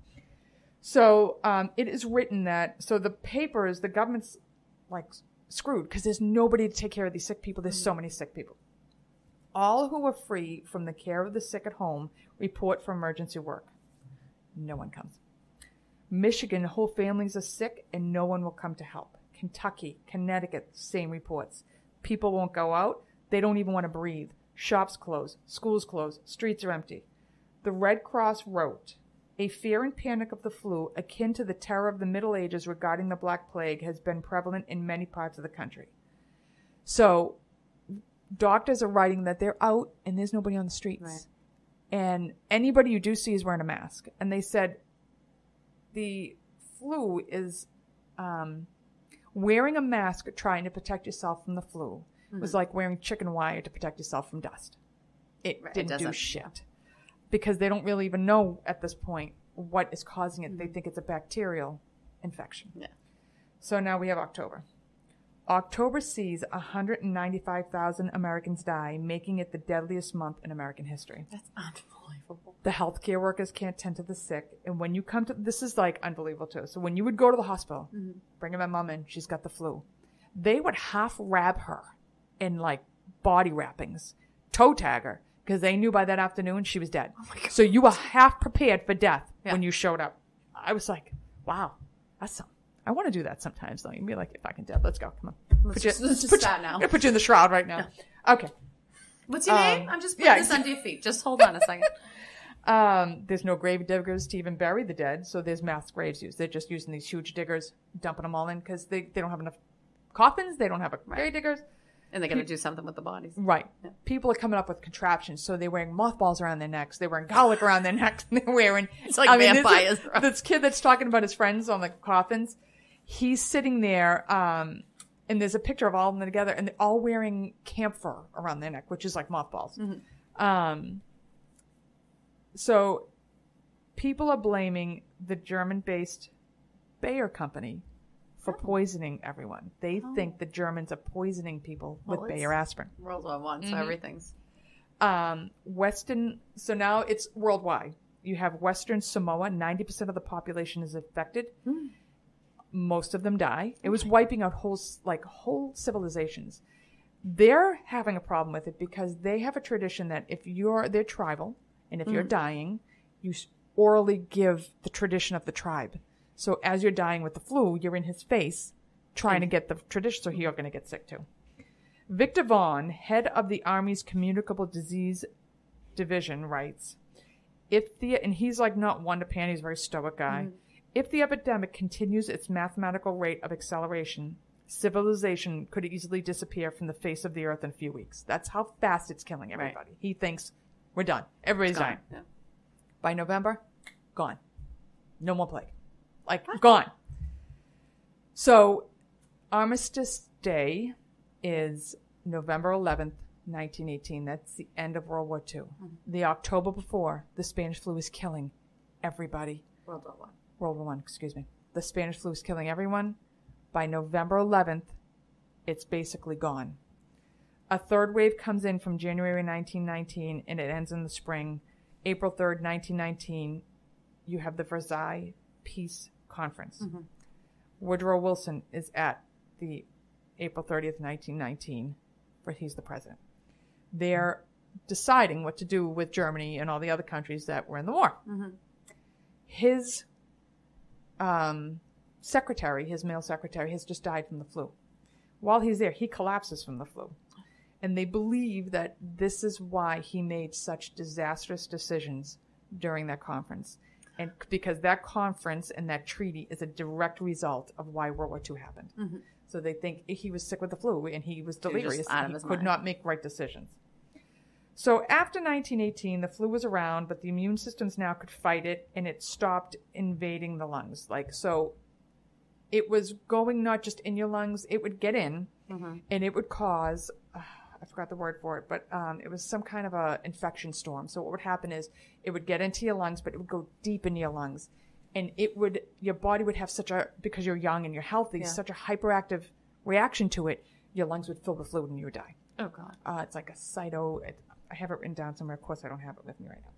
So it is written that, so the papers, the government's like screwed because there's nobody to take care of these sick people. There's so many sick people. All who are free from the care of the sick at home report for emergency work. No one comes. Michigan, whole families are sick and no one will come to help. Kentucky, Connecticut, same reports. People won't go out. They don't even want to breathe. Shops close. Schools close. Streets are empty. The Red Cross wrote, a fear and panic of the flu, akin to the terror of the Middle Ages regarding the Black Plague, has been prevalent in many parts of the country. So doctors are writing that they're out and there's nobody on the streets. Right. And anybody you do see is wearing a mask. And they said the flu is wearing a mask trying to protect yourself from the flu was like wearing chicken wire to protect yourself from dust. It didn't do shit. Because they don't really even know at this point what is causing it. They think it's a bacterial infection. Yeah. So now we have October. October sees 195,000 Americans die, making it the deadliest month in American history. That's unbelievable. The healthcare workers can't tend to the sick. And when you come to, this is like unbelievable too. So when you would go to the hospital, bringing my mom in, she's got the flu. They would half wrap her in like body wrappings, toe tag her, because they knew by that afternoon she was dead. Oh my God. So you were half prepared for death when you showed up. I was like, wow, that's something. I want to do that sometimes, though. You'd be like, if I can dead, let's go. Come on. Let's just start now. I'm going to put you in the shroud right now. No. Okay. What's your name? I'm just putting this under your feet. Just hold on a second. There's no grave diggers to even bury the dead, so there's mass graves used. They're just using these huge diggers, dumping them all in, because they don't have enough coffins. They don't have grave diggers. And they're going to do something with the bodies. Right. Yeah. People are coming up with contraptions. So they're wearing mothballs around their necks. They're wearing garlic around their necks. And they're wearing... It's like vampires. This kid that's talking about his friends on the coffins, he's sitting there, and there's a picture of all of them together, and they're all wearing camphor around their neck, which is like mothballs. So people are blaming the German-based Bayer company for poisoning everyone. They think the Germans are poisoning people with Bayer aspirin. World War I, so everything's... So now it's worldwide. You have Western Samoa, 90% of the population is affected. Most of them die. It was wiping out whole civilizations. They're having a problem with it because they have a tradition that they're tribal, and if you're dying, you orally give the tradition of the tribe. So as you're dying with the flu, you're in his face trying to get the tradition, so you're going to get sick too. Victor Vaughn, head of the Army's Communicable Disease Division, writes, and he's like not one to pan, he's a very stoic guy. If the epidemic continues its mathematical rate of acceleration, civilization could easily disappear from the face of the earth in a few weeks. That's how fast it's killing everybody. Right. He thinks, we're done. Everybody's dying. Yeah. By November, gone. No more plague. Gone. So, Armistice Day is November 11th, 1918. That's the end of World War II. The October before, the Spanish flu is killing everybody. World War I. World War I, excuse me. The Spanish flu is killing everyone. By November 11th, it's basically gone. A third wave comes in from January 1919, and it ends in the spring. April 3rd, 1919, you have the Versailles Peace Conference. Mm-hmm. Woodrow Wilson is at the April 30th, 1919, where he's the president. They're deciding what to do with Germany and all the other countries that were in the war. Mm-hmm. His secretary, his male secretary, has just died from the flu. While he's there, he collapses from the flu. And they believe that this is why he made such disastrous decisions during that conference. And because that conference and that treaty is a direct result of why World War II happened. Mm-hmm. So they think he was sick with the flu and he was delirious and he could not make right decisions. So after 1918, the flu was around, but the immune systems now could fight it, and it stopped invading the lungs. So it was going not just in your lungs, it would get in, mm-hmm. and it would cause, I forgot the word for it, but it was some kind of a infection storm. So what would happen is it would get into your lungs, but it would go deep into your lungs. And your body would have because you're young and you're healthy, such a hyperactive reaction to it, your lungs would fill with fluid and you would die. Oh, God. It's like a I have it written down somewhere. Of course, I don't have it with me right now.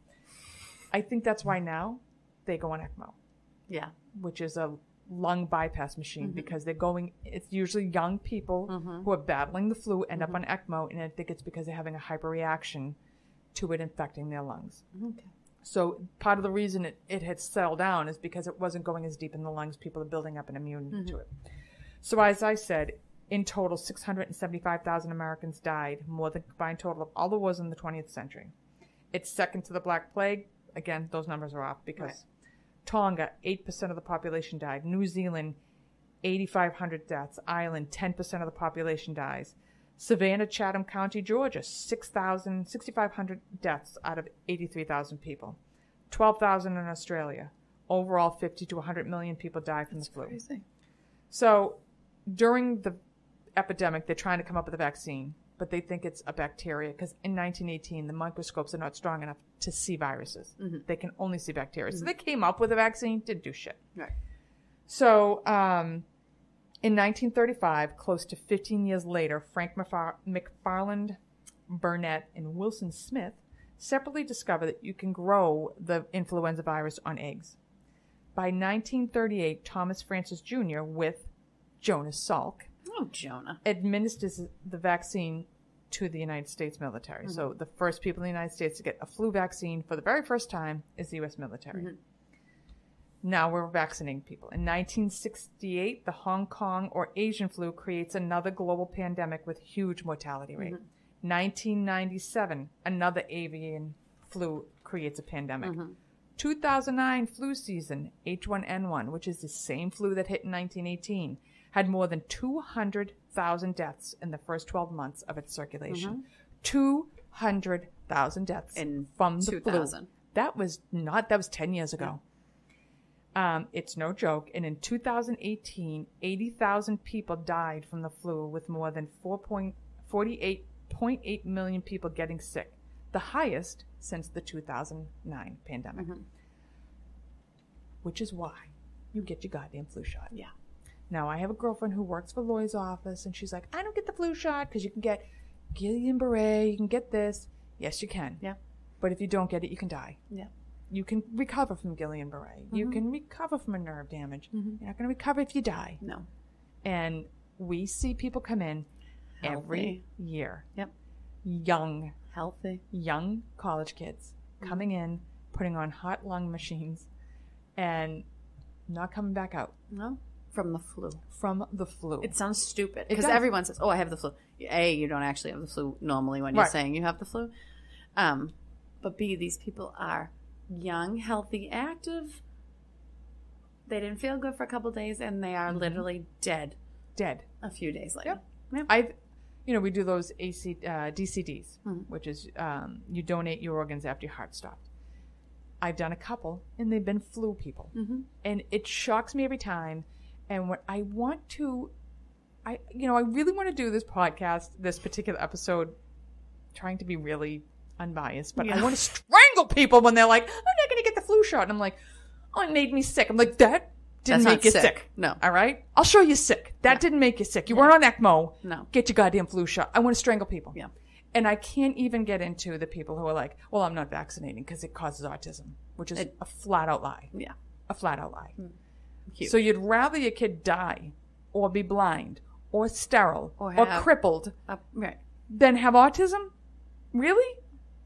I think that's why now they go on ECMO. Yeah. Which is a lung bypass machine, mm-hmm. because it's usually young people mm-hmm. who are battling the flu, end mm-hmm. up on ECMO, and I think it's because they're having a hyperreaction to it infecting their lungs. Okay. So part of the reason it had settled down is because it wasn't going as deep in the lungs. People are building up an immune mm-hmm. to it. So as I said, in total, 675,000 Americans died, more than the combined total of all the wars in the 20th century. It's second to the Black Plague. Again, those numbers are off because right. Tonga, 8% of the population died. New Zealand, 8,500 deaths. Ireland, 10% of the population dies. Savannah, Chatham County, Georgia, 6,500 deaths out of 83,000 people. 12,000 in Australia. Overall, 50 to 100 million people died from the flu. Crazy. So during the epidemic, they're trying to come up with a vaccine, but they think it's a bacteria because in 1918, the microscopes are not strong enough to see viruses. Mm-hmm. They can only see bacteria. Mm-hmm. So they came up with a vaccine, didn't do shit. Right. So in 1935, close to 15 years later, Frank McFarland, Burnett, and Wilson Smith separately discovered that you can grow the influenza virus on eggs. By 1938, Thomas Francis Jr. with Jonas Salk administers the vaccine to the United States military. Mm-hmm. So the first people in the United States to get a flu vaccine for the very first time is the U.S. military. Mm-hmm. Now we're vaccinating people. In 1968, the Hong Kong or Asian flu creates another global pandemic with huge mortality rate. Mm-hmm. 1997, another avian flu creates a pandemic. Mm-hmm. 2009 flu season, H1N1, which is the same flu that hit in 1918, had more than 200,000 deaths in the first 12 months of its circulation. Mm-hmm. 200,000 deaths from the 2000. Flu. That was 10 years ago. Yeah. It's no joke. And in 2018, 80,000 people died from the flu, with more than 48.8 million people getting sick. The highest since the 2009 pandemic. Mm-hmm. Which is why you get your goddamn flu shot. Yeah. Now, I have a girlfriend who works for Lloyd's office, and she's like, I don't get the flu shot because you can get Guillain-Barré, you can get this. Yes, you can. Yeah. But if you don't get it, you can die. Yeah. You can recover from Guillain-Barré. Mm-hmm. You can recover from a nerve damage. Mm-hmm. You're not going to recover if you die. No. And we see people come in every year. Yep. Young. Healthy. Young college kids coming in, putting on hot lung machines, and not coming back out. No. From the flu. From the flu. It sounds stupid because everyone says, "Oh, I have the flu." A, you don't actually have the flu normally when you're saying you have the flu. But B, these people are young, healthy, active. They didn't feel good for a couple of days, and they are mm-hmm. literally dead. Dead. A few days later. Yep. Yep. We do those DCDs, mm-hmm. which is you donate your organs after your heart stopped. I've done a couple, and they've been flu people, mm-hmm. and it shocks me every time. And what I want to, I really want to do this podcast, this particular episode, trying to be really unbiased, but I want to strangle people when they're like, I'm not going to get the flu shot. And I'm like, oh, it made me sick. I'm like, that didn't make you sick. No. All right? I'll show you sick. That didn't make you sick. You weren't on ECMO. No. Get your goddamn flu shot. I want to strangle people. Yeah. And I can't even get into the people who are like, well, I'm not vaccinating because it causes autism, which is a flat out lie. Yeah. A flat out lie. Cute. So you'd rather your kid die or be blind or sterile or crippled right. than have autism? Really?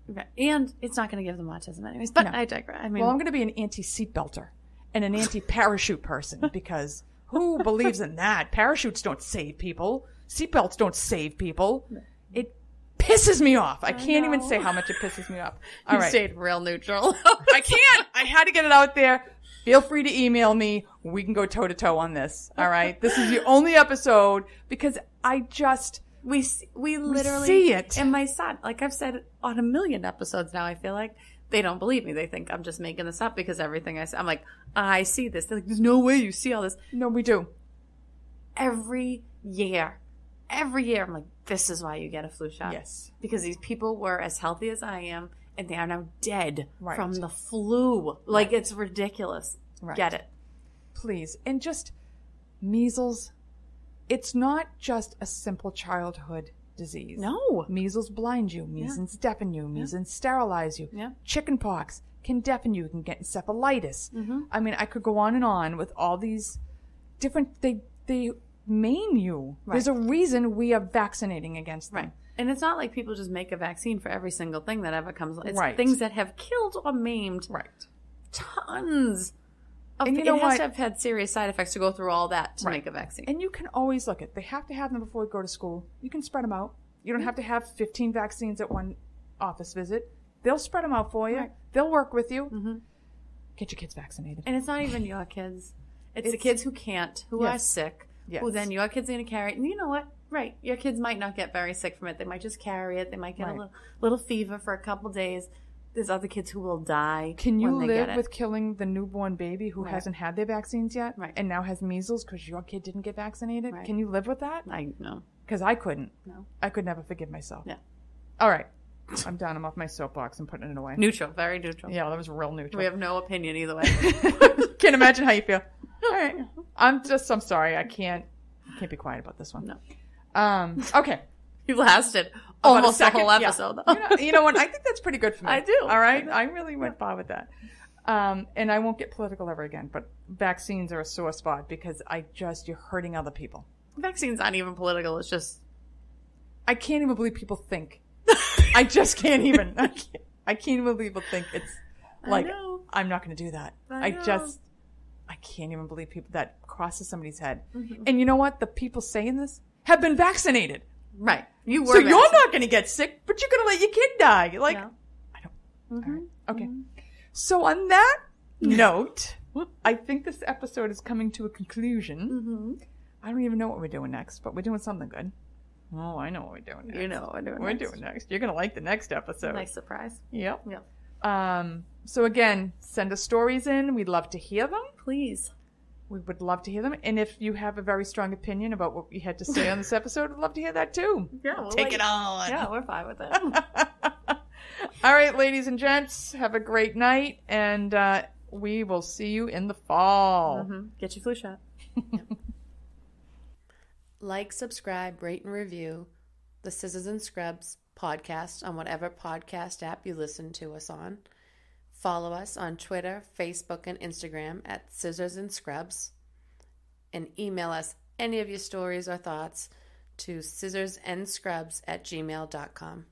Right. And it's not going to give them autism anyways. But I digress. I mean, well, I'm going to be an anti-seatbelter and an anti-parachute person because who believes in that? Parachutes don't save people. Seatbelts don't save people. It pisses me off. I can't even say how much it pisses me off. All right. Stayed real neutral. I can't. I had to get it out there. Feel free to email me. We can go toe to toe on this. All right. This is the only episode because I just we literally see it. And my son, like I've said on a million episodes now, I feel like they don't believe me. They think I'm just making this up because everything I say, I'm like, I see this. They're like, there's no way you see all this. No, we do. Every year, I'm like, this is why you get a flu shot. Yes. Because these people were as healthy as I am, and they are now dead from the flu. Like, it's ridiculous. Right. Get it. Please. And just measles. It's not just a simple childhood disease. No. Measles blind you. Measles deafen you. Measles sterilize you. Yeah. Chicken pox can deafen you. You can get encephalitis. Mm-hmm. I mean, I could go on with all these different, they maim you. Right. There's a reason we are vaccinating against them. Right. And it's not like people just make a vaccine for every single thing that ever comes. It's right. things that have killed or maimed tons of and it has to have had serious side effects to go through all that to make a vaccine. And you can always look at, they have to have them before you go to school. You can spread them out. You don't have to have 15 vaccines at one office visit. They'll spread them out for you. Right. They'll work with you. Mm-hmm. Get your kids vaccinated. And it's not even your kids. It's the kids who can't, who are sick. Yes. Well, then your kid's going to carry it. And you know what? Right. Your kids might not get very sick from it. They might just carry it. They might get a little fever for a couple days. There's other kids who will die. Can you when they live get with killing the newborn baby who hasn't had their vaccines yet and now has measles because your kid didn't get vaccinated? Right. Can you live with that? I know. Because I couldn't. No. I could never forgive myself. Yeah. All right. I'm done. I'm off my soapbox. I'm putting it away. Neutral. Very neutral. Yeah, that was real neutral. We have no opinion either way. Can't imagine how you feel. All right. I'm sorry. I can't be quiet about this one. No. Okay. You lasted almost the whole episode, though. You know what? I think that's pretty good for me. I do. All right? I really went far with that. And I won't get political ever again, but vaccines are a sore spot because you're hurting other people. Vaccines aren't even political. It's just... I can't even believe people think. I just can't even. I can't even believe people think it's like, I'm not going to do that. I can't even believe people that crosses somebody's head. Mm-hmm. And you know what? The people saying this have been vaccinated. Right. You were. So you're not going to get sick, but you're going to let your kid die. You're like, I don't. Mm-hmm. All right. Okay. Mm-hmm. So on that note, I think this episode is coming to a conclusion. Mm-hmm. I don't even know what we're doing next, but we're doing something good. Oh, I know what we're doing next. You know what we're doing next. You're going to like the next episode. Nice surprise. Yep. So again, send us stories in. We'd love to hear them. Please. We would love to hear them. And if you have a very strong opinion about what we had to say on this episode, we'd love to hear that too. Yeah, we'll take it on. Yeah, we're fine with it. All right, ladies and gents, have a great night. And we will see you in the fall. Mm-hmm. Get your flu shot. Like, subscribe, rate, and review the Scissors and Scrubs podcast on whatever podcast app you listen to us on. Follow us on Twitter, Facebook, and Instagram at Scissors and Scrubs. And email us any of your stories or thoughts to scissorsnscrubs@gmail.com.